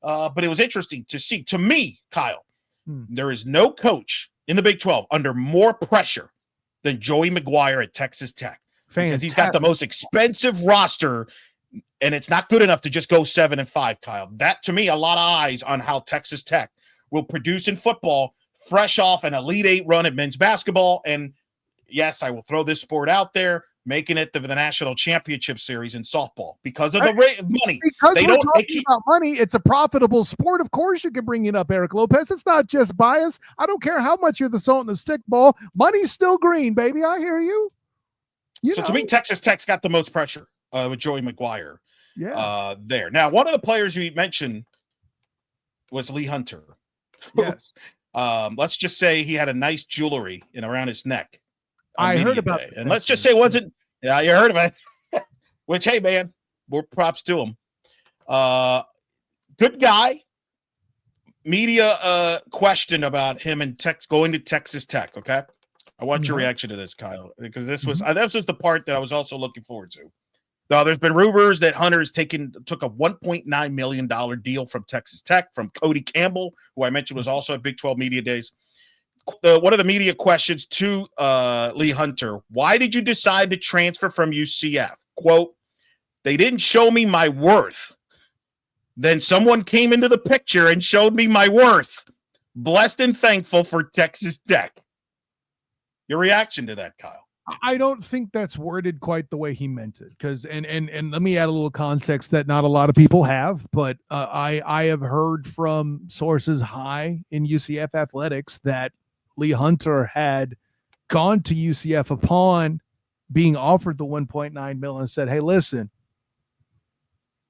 But it was interesting to see. To me, Kyle, there is no coach in the Big 12 under more pressure than Joey McGuire at Texas Tech. Because he's got the most expensive roster, and it's not good enough to just go 7-5, Kyle. That, to me, a lot of eyes on how Texas Tech will produce in football, fresh off an Elite Eight run at men's basketball. And yes, I will throw this sport out there, making it to the national championship series in softball because of the money. Because we're talking about money, it's a profitable sport. Of course, you can bring it up, Eric Lopez. It's not just bias. I don't care how much you're the salt and the stick ball. Money's still green, baby. I hear you. To me, Texas Tech's got the most pressure with Joey McGuire there. Now, one of the players you mentioned was Lee Hunter. Yes. Let's just say he had a nice jewelry around his neck. I heard about this. And let's just say it wasn't. Yeah, you heard of it. Which, hey, man, more props to him. Good guy. Media question about him and going to Texas Tech, okay? I want your reaction to this, Kyle, because this was the part that I was also looking forward to. Now, there's been rumors that Hunter took a $1.9 million deal from Texas Tech from Cody Campbell, who I mentioned was also at Big 12 Media Days. One of the media questions to Lee Hunter: why did you decide to transfer from UCF? Quote, they didn't show me my worth. Then someone came into the picture and showed me my worth. Blessed and thankful for Texas Tech. Your reaction to that, Kyle? I don't think that's worded quite the way he meant it, because and let me add a little context that not a lot of people have, but I have heard from sources high in UCF athletics that Lee Hunter had gone to UCF upon being offered the 1.9 mil and said, hey, listen,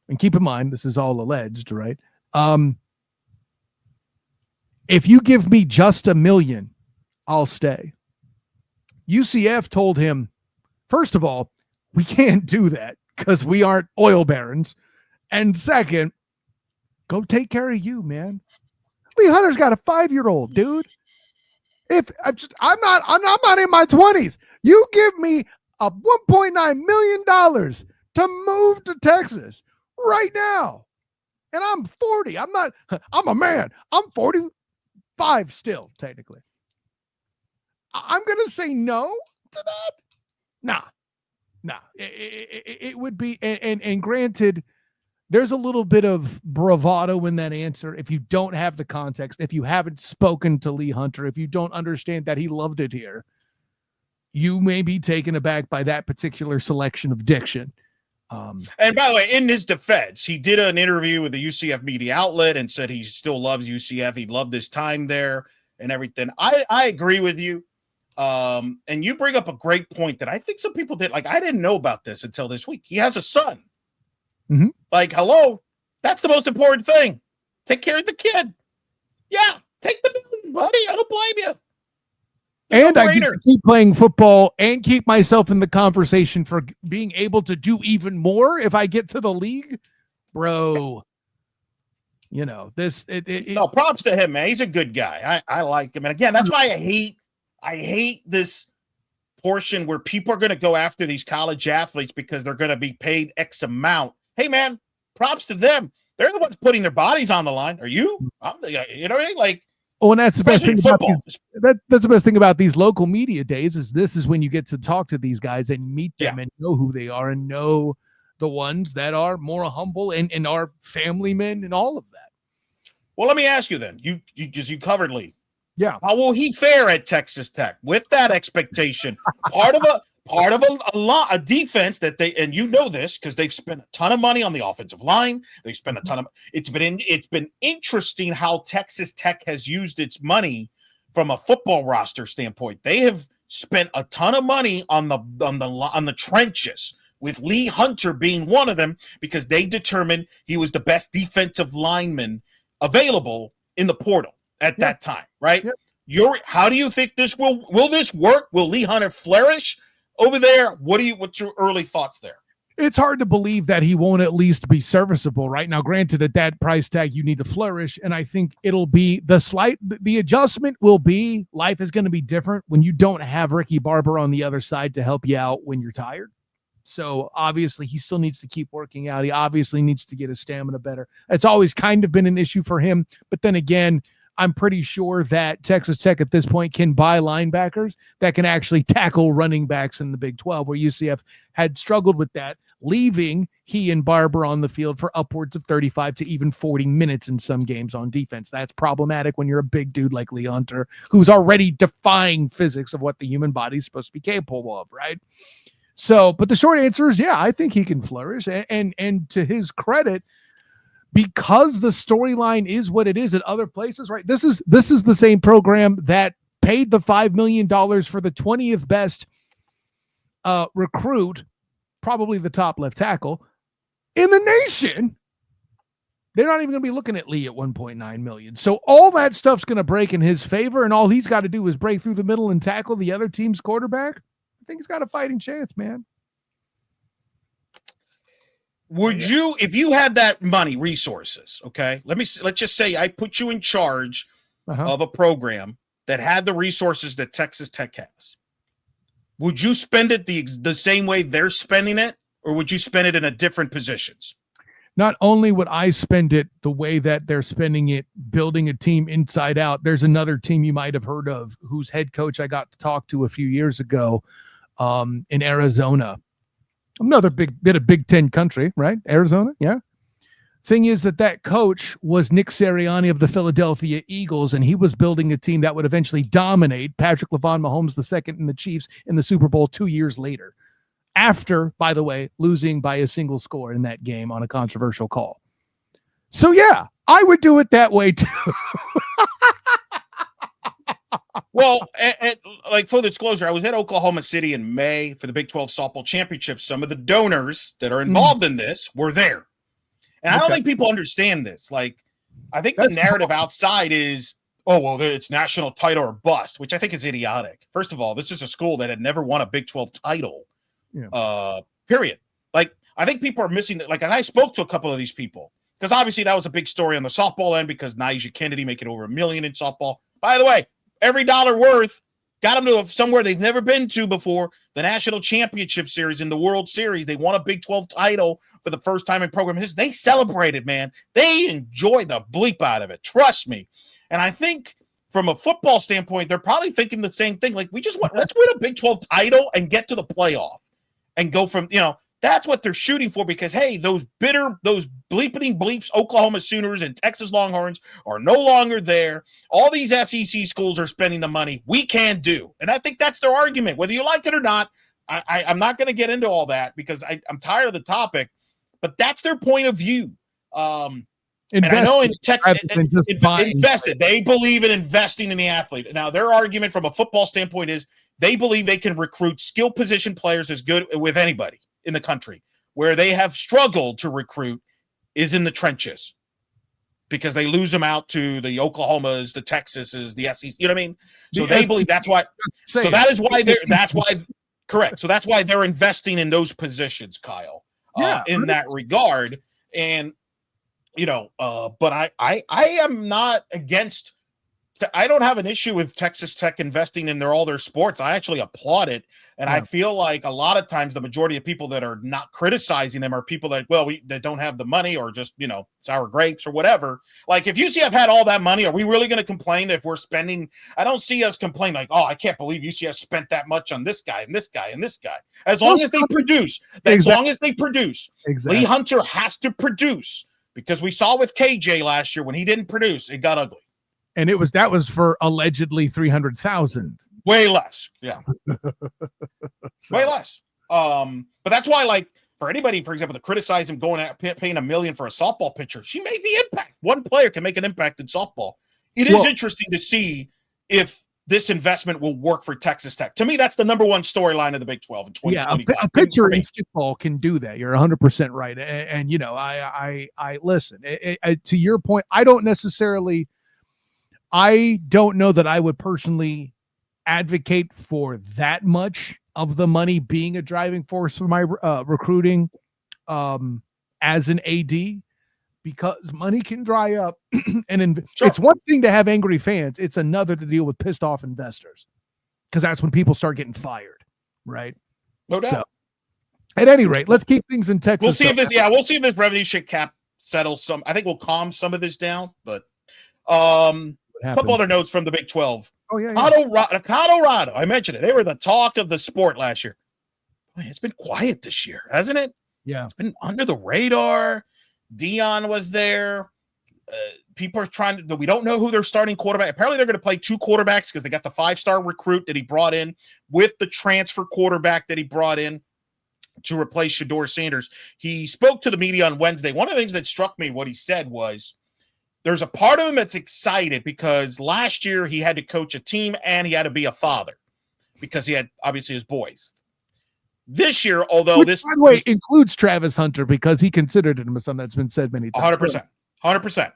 and keep in mind, this is all alleged, right? If you give me just $1 million, I'll stay. UCF told him, first of all, we can't do that because we aren't oil barons. And second, go take care of you, man. Lee Hunter's got a 5-year-old, dude. If I'm not in my 20s, you give me a $1.9 million to move to Texas right now. And I'm 40. I'm a man. I'm 45 still, technically. I'm going to say no to that. Nah. It would be, and granted, there's a little bit of bravado in that answer. If you don't have the context, if you haven't spoken to Lee Hunter, if you don't understand that he loved it here, you may be taken aback by that particular selection of diction. And by the way, in his defense, he did an interview with the UCF media outlet and said he still loves UCF. He loved his time there and everything. I agree with you. And you bring up a great point that I think some people did. Like, I didn't know about this until this week. He has a son. Mm-hmm. Like, hello, that's the most important thing. Take care of the kid. Yeah, take the million, buddy. I don't blame you. And I get to keep playing football and keep myself in the conversation for being able to do even more if I get to the league, bro. You know, no, props to him, man. He's a good guy. I like him. And again, that's why I hate this portion where people are going to go after these college athletes because they're going to be paid X amount. Hey, man, props to them. They're the ones putting their bodies on the line. Are you? You know what I mean? Like, and that's the best thing about that's the best thing about these local media days is this is when you get to talk to these guys and meet them and know who they are and know the ones that are more humble and are family men and all of that. Well, let me ask you then. You covered Lee. Yeah. How will he fare at Texas Tech with that expectation? Part of a defense that and you know this because they've spent a ton of money on the offensive line. They've spent a ton of. It's been interesting how Texas Tech has used its money from a football roster standpoint. They have spent a ton of money on the trenches, with Lee Hunter being one of them because they determined he was the best defensive lineman available in the portal at that time, right? Yep. How do you think this will this work? Will Lee Hunter flourish over there? What's your early thoughts there? It's hard to believe that he won't at least be serviceable right now. Granted, at that price tag, you need to flourish. And I think it'll be the adjustment will be life is going to be different when you don't have Ricky Barber on the other side to help you out when you're tired. So obviously he still needs to keep working out. He obviously needs to get his stamina better. It's always kind of been an issue for him. But then again, I'm pretty sure that Texas Tech at this point can buy linebackers that can actually tackle running backs in the Big 12, where UCF had struggled with that, leaving he and Barber on the field for upwards of 35 to even 40 minutes in some games on defense. That's problematic when you're a big dude like Lee Hunter, who's already defying physics of what the human body is supposed to be capable of, right? So, but the short answer is, yeah, I think he can flourish. And to his credit, because the storyline is what it is at other places, right? This is the same program that paid the $5 million for the 20th best recruit, probably the top left tackle in the nation. They're not even going to be looking at Lee at $1.9 million. So all that stuff's going to break in his favor, and all he's got to do is break through the middle and tackle the other team's quarterback. I think he's got a fighting chance, man. Would you, if you had that money, resources, okay? Let's just say I put you in charge of a program that had the resources that Texas Tech has. Would you spend it the same way they're spending it or would you spend it in a different positions? Not only would I spend it the way that they're spending it, building a team inside out, there's another team you might have heard of whose head coach I got to talk to a few years ago in Arizona. Another bit of Big Ten country, right? Arizona, yeah. Thing is that coach was Nick Sirianni of the Philadelphia Eagles, and he was building a team that would eventually dominate Patrick Mahomes II and the Chiefs in the Super Bowl 2 years later. After, by the way, losing by a single score in that game on a controversial call. So, yeah, I would do it that way, too. Well, and like full disclosure, I was at Oklahoma City in May for the Big 12 softball championship. Some of the donors that are involved in this were there. And I don't think people understand this. Like, I think the narrative outside is, oh, well, it's national title or bust, which I think is idiotic. First of all, this is a school that had never won a Big 12 title. Period. Like, I think people are missing that. Like, and I spoke to a couple of these people because obviously that was a big story on the softball end because Nyjah Kennedy making over $1 million in softball. By the way, every dollar worth got them to somewhere they've never been to before, the National Championship Series in the World Series. They won a Big 12 title for the first time in program history. They celebrated, man. They enjoyed the bleep out of it. Trust me. And I think from a football standpoint, they're probably thinking the same thing. Like, let's win a Big 12 title and get to the playoff. And go from, that's what they're shooting for because, hey, those bleeping bleeps, Oklahoma Sooners and Texas Longhorns are no longer there. All these SEC schools are spending the money. We can do. And I think that's their argument. Whether you like it or not, I'm not going to get into all that because I'm tired of the topic, but that's their point of view. And I know in Texas, invested. They believe in investing in the athlete. Now, their argument from a football standpoint is they believe they can recruit skill position players as good with anybody in the country. Where they have struggled to recruit is in the trenches because they lose them out to the Oklahomas, the Texases, the SEC. You know what I mean? So they believe that's why. So that is why correct. So that's why they're investing in those positions, Kyle, in that regard. And, but I am not against. I don't have an issue with Texas Tech investing in all their sports. I actually applaud it. And I feel like a lot of times the majority of people that are not criticizing them are people that, that don't have the money or just, sour grapes or whatever. Like if UCF had all that money, are we really going to complain if we're spending? I don't see us complain like, oh, I can't believe UCF spent that much on this guy and this guy and this guy. As long as they produce, Lee Hunter has to produce because we saw with KJ last year when he didn't produce, it got ugly. And that was for allegedly 300,000. Way less. Yeah. Way less. But that's why, like, for anybody, for example, to criticize him going out paying $1 million for a softball pitcher, she made the impact. One player can make an impact in softball. It is interesting to see if this investment will work for Texas Tech. To me, that's the number one storyline of the Big 12 in 2025. Yeah, a pitcher in stickball can do that. You're 100% right. And I listen. To your point, I don't know that I would personally advocate for that much of the money being a driving force for my recruiting as an AD, because money can dry up. And it's one thing to have angry fans. It's another to deal with pissed off investors, because that's when people start getting fired, right? No doubt. So, at any rate, let's keep things in Texas. We'll see if this revenue share cap settles some. I think we'll calm some of this down, but a couple other notes from the Big 12. Oh, yeah. Colorado, I mentioned it. They were the talk of the sport last year. Boy, it's been quiet this year, hasn't it? Yeah. It's been under the radar. Dion was there. People are we don't know who their starting quarterback. Apparently, they're going to play two quarterbacks because they got the 5-star recruit that he brought in with the transfer quarterback that he brought in to replace Shedeur Sanders. He spoke to the media on Wednesday. One of the things that struck me, what he said was, there's a part of him that's excited because last year he had to coach a team and he had to be a father because he had obviously his boys. This year, although by the way, includes Travis Hunter because he considered him as something that's been said many times. 100%.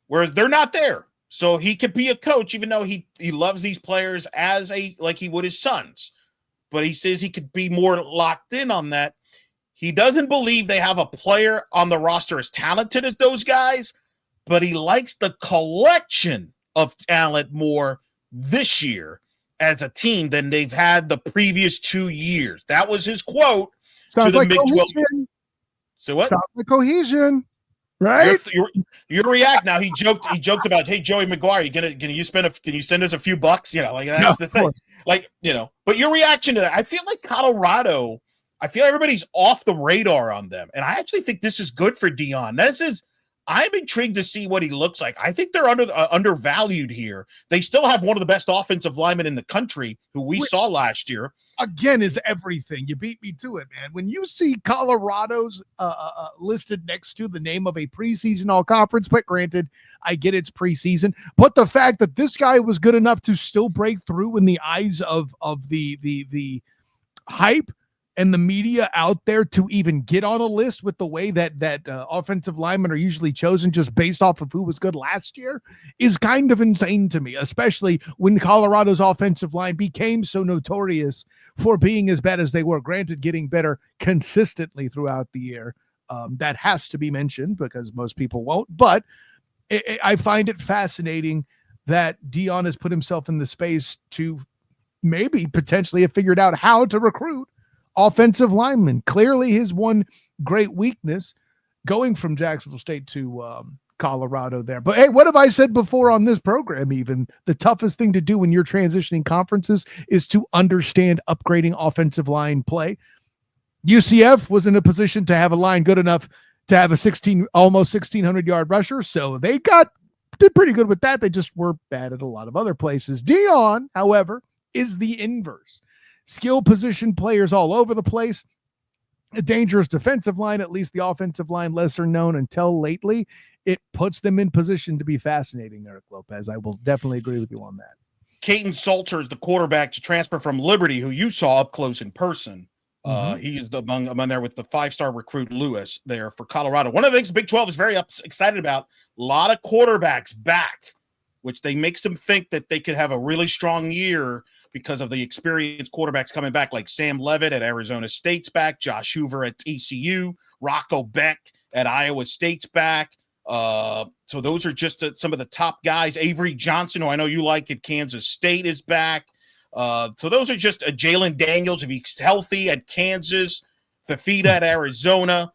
Whereas they're not there. So he could be a coach, even though he loves these players like he would his sons. But he says he could be more locked in on that. He doesn't believe they have a player on the roster as talented as those guys, but he likes the collection of talent more this year as a team than they've had the previous 2 years. That was his quote. to the like Big-12. cohesion. So what? Sounds like cohesion, right? Your react now. He joked about, hey, Joey McGuire, can you send us a few bucks? Like that's the thing. Like, but your reaction to that, I feel like Colorado, I feel everybody's off the radar on them. And I actually think this is good for Dion. I'm intrigued to see what he looks like. I think they're undervalued here. They still have one of the best offensive linemen in the country who we saw last year. Again, is everything. You beat me to it, man. When you see Colorado's listed next to the name of a preseason all-conference, but granted, I get it's preseason, but the fact that this guy was good enough to still break through in the eyes of the hype and the media out there to even get on a list with the way that offensive linemen are usually chosen just based off of who was good last year is kind of insane to me, especially when Colorado's offensive line became so notorious for being as bad as they were. Granted, getting better consistently throughout the year. That has to be mentioned because most people won't, but I find it fascinating that Dion has put himself in the space to maybe potentially have figured out how to recruit offensive lineman. Clearly his one great weakness going from Jacksonville State to Colorado there. But hey, what have I said before on this program? Even the toughest thing to do when you're transitioning conferences is to understand upgrading offensive line play. UCF was in a position to have a line good enough to have a almost 1,600 yard rusher. So they did pretty good with that. They just were bad at a lot of other places. Dion, however, is the inverse. Skill position players all over the place. A dangerous defensive line, at least the offensive line lesser known until lately. It puts them in position to be fascinating, Eric Lopez. I will definitely agree with you on that. Caden Salter is the quarterback to transfer from Liberty, who you saw up close in person. He is among there with the 5-star recruit Lewis there for Colorado. One of the things the Big 12 is very excited about, a lot of quarterbacks back, which makes them think that they could have a really strong year because of the experienced quarterbacks coming back, like Sam Levitt at Arizona State's back, Josh Hoover at TCU, Rocco Beck at Iowa State's back. So those are just some of the top guys. Avery Johnson, who I know you like at Kansas State, is back. So those are just Jalen Daniels, if he's healthy, at Kansas, Fafita at Arizona.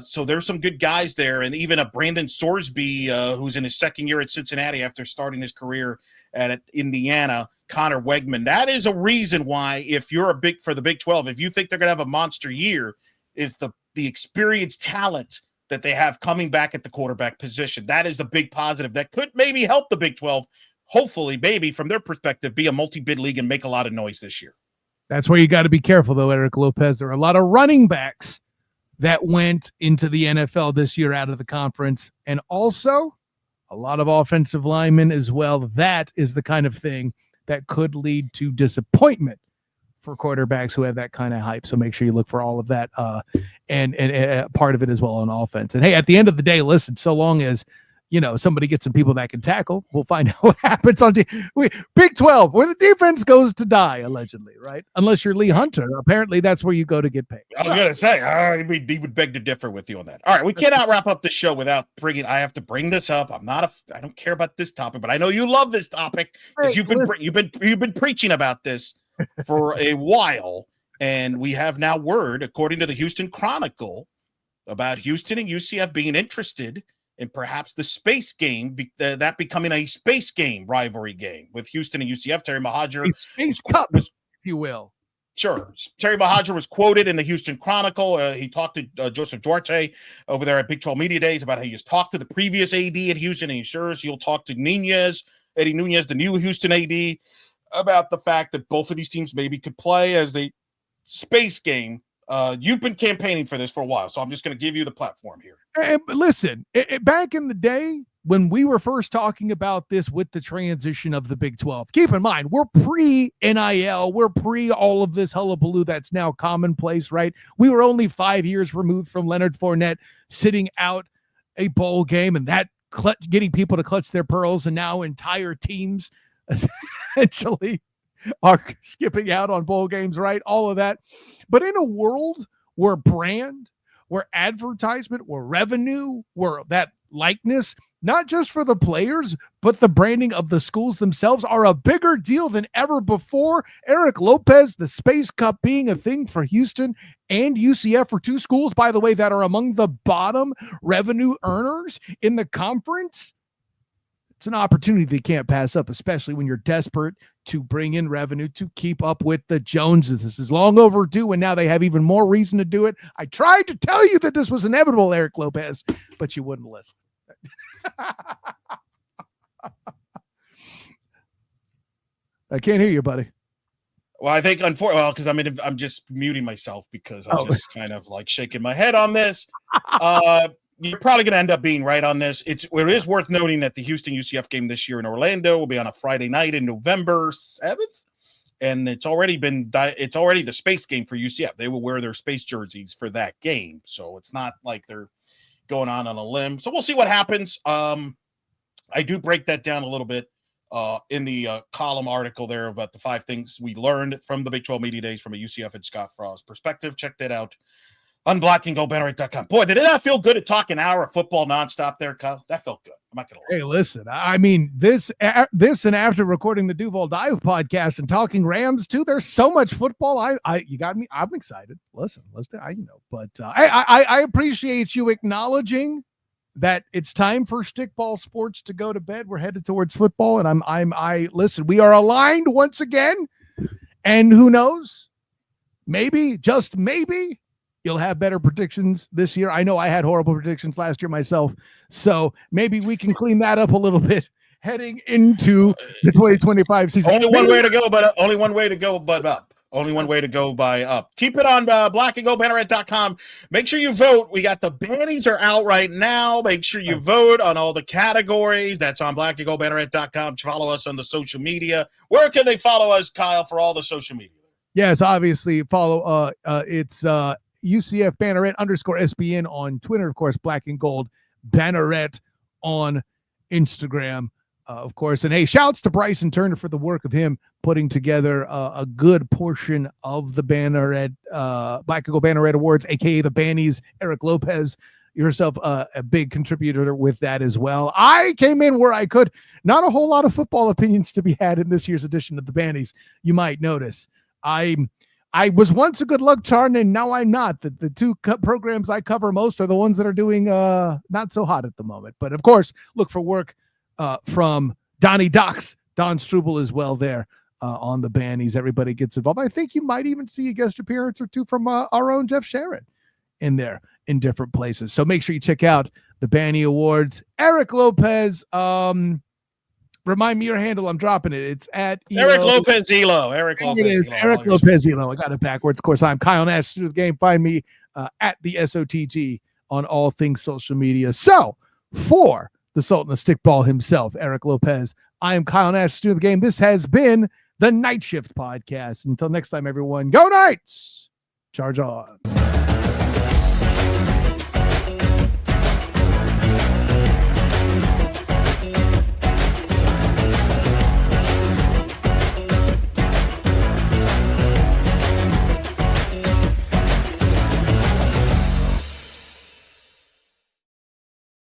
So there's some good guys there. And even a Brandon Sorsby, who's in his second year at Cincinnati after starting his career at Indiana, Connor Wegman. That is a reason why, if you're for the Big 12, if you think they're going to have a monster year, is the experienced talent that they have coming back at the quarterback position. That is the big positive that could maybe help the Big 12, hopefully, maybe from their perspective, be a multi-bid league and make a lot of noise this year. That's where you got to be careful, though, Eric Lopez. There are a lot of running backs that went into the NFL this year out of the conference, and also a lot of offensive linemen as well. That is the kind of thing that could lead to disappointment for quarterbacks who have that kind of hype. So make sure you look for all of that and part of it as well on offense. And hey, at the end of the day, listen, so long as somebody gets some people that can tackle, we'll find out what happens on Big 12, where the defense goes to die, allegedly, right? Unless you're Lee Hunter. Apparently that's where you go to get paid. I was going to say, he would beg to differ with you on that. All right, we cannot wrap up the show without I have to bring this up. I don't care about this topic, but I know you love this topic because you've been preaching about this for a while. And we have now word, according to the Houston Chronicle, about Houston and UCF being interested in perhaps the space game, that becoming a space game rivalry game with Houston and UCF. Terry Mohajir. A space cup, if you will. Sure. Terry Mohajir was quoted in the Houston Chronicle. He talked to Joseph Duarte over there at Big 12 Media Days about how he's talked to the previous AD at Houston, and he ensures he'll talk to Eddie Nunez, the new Houston AD, about the fact that both of these teams maybe could play as a space game. You've been campaigning for this for a while, so I'm just going to give you the platform here. Listen, back in the day when we were first talking about this with the transition of the Big 12, keep in mind, we're pre-NIL, we're pre all of this hullabaloo that's now commonplace, right? We were only 5 years removed from Leonard Fournette sitting out a bowl game and that getting people to clutch their pearls, and now entire teams essentially are skipping out on bowl games, right? All of that. But in a world where brand, where advertisement, where revenue, where that likeness not just for the players, but the branding of the schools themselves are a bigger deal than ever before. Eric Lopez, the Space Cup being a thing for Houston and UCF for two schools, by the way, that are among the bottom revenue earners in the conference. It's an opportunity they can't pass up, especially when you're desperate to bring in revenue to keep up with the Joneses. This is long overdue, and now they have even more reason to do it. I tried to tell you that this was inevitable, Eric Lopez, but you wouldn't listen. I can't hear you, buddy. Well, I think because I'm just muting myself because I'm just kind of like shaking my head on this. You're probably going to end up being right on this. It is worth noting that the Houston UCF game this year in Orlando will be on a Friday night in November 7th. And it's already the space game for UCF. They will wear their space jerseys for that game. So it's not like they're going on a limb. So we'll see what happens. I do break that down a little bit in the column article there about the 5 things we learned from the Big 12 Media Days from a UCF and Scott Frost perspective. Check that out on blackandgoldbanneret.com. Boy, did it not feel good to talk an hour of football nonstop there, Kyle? That felt good. I'm not going to lie. Hey, listen, I mean, this and after recording the Duval Dive podcast and talking Rams too, there's so much football. You got me. I'm excited. Listen, but I appreciate you acknowledging that it's time for stickball sports to go to bed. We're headed towards football, and I listen, we are aligned once again, and who knows, maybe, just maybe, you'll have better predictions this year. I know I had horrible predictions last year myself, so maybe we can clean that up a little bit heading into the 2025 season. Only one way to go, but up. Only one way to go by up. Keep it on blackandgoldbanneret.com. Make sure you vote. We got the bannies are out right now. Make sure you vote on all the categories. That's on blackandgoldbanneret.com. Follow us on the social media. Where can they follow us, Kyle, for all the social media? Yes, obviously follow. It's UCF Banneret _SBN on Twitter, of course, Black and Gold Banneret on Instagram, of course. And hey, shouts to Bryson Turner for the work of him putting together a good portion of the Banneret, Black and Gold Banneret Awards, aka the Bannies. Eric Lopez, yourself a big contributor with that as well. I came in where I could. Not a whole lot of football opinions to be had in this year's edition of the Bannies, you might notice. I was once a good luck charm, and now I'm not. The two programs I cover most are the ones that are doing not so hot at the moment. But, of course, look for work from Donnie Docs, Don Strouble as well there on the Bannies. Everybody gets involved. I think you might even see a guest appearance or two from our own Jeff Sharon in there in different places. So make sure you check out the Banny Awards. Eric Lopez, remind me your handle. I'm dropping it. It's at Eric Lopez Elo. Eric Lopez. It is Eric Lopez Elo. I got it backwards. Of course, I'm Kyle Nash, Student of the Game. Find me at the SOTG on all things social media. So, for the Sultan of Stickball himself, Eric Lopez, I am Kyle Nash, Student of the Game. This has been the Night Shift Podcast. Until next time, everyone, go Knights! Charge on.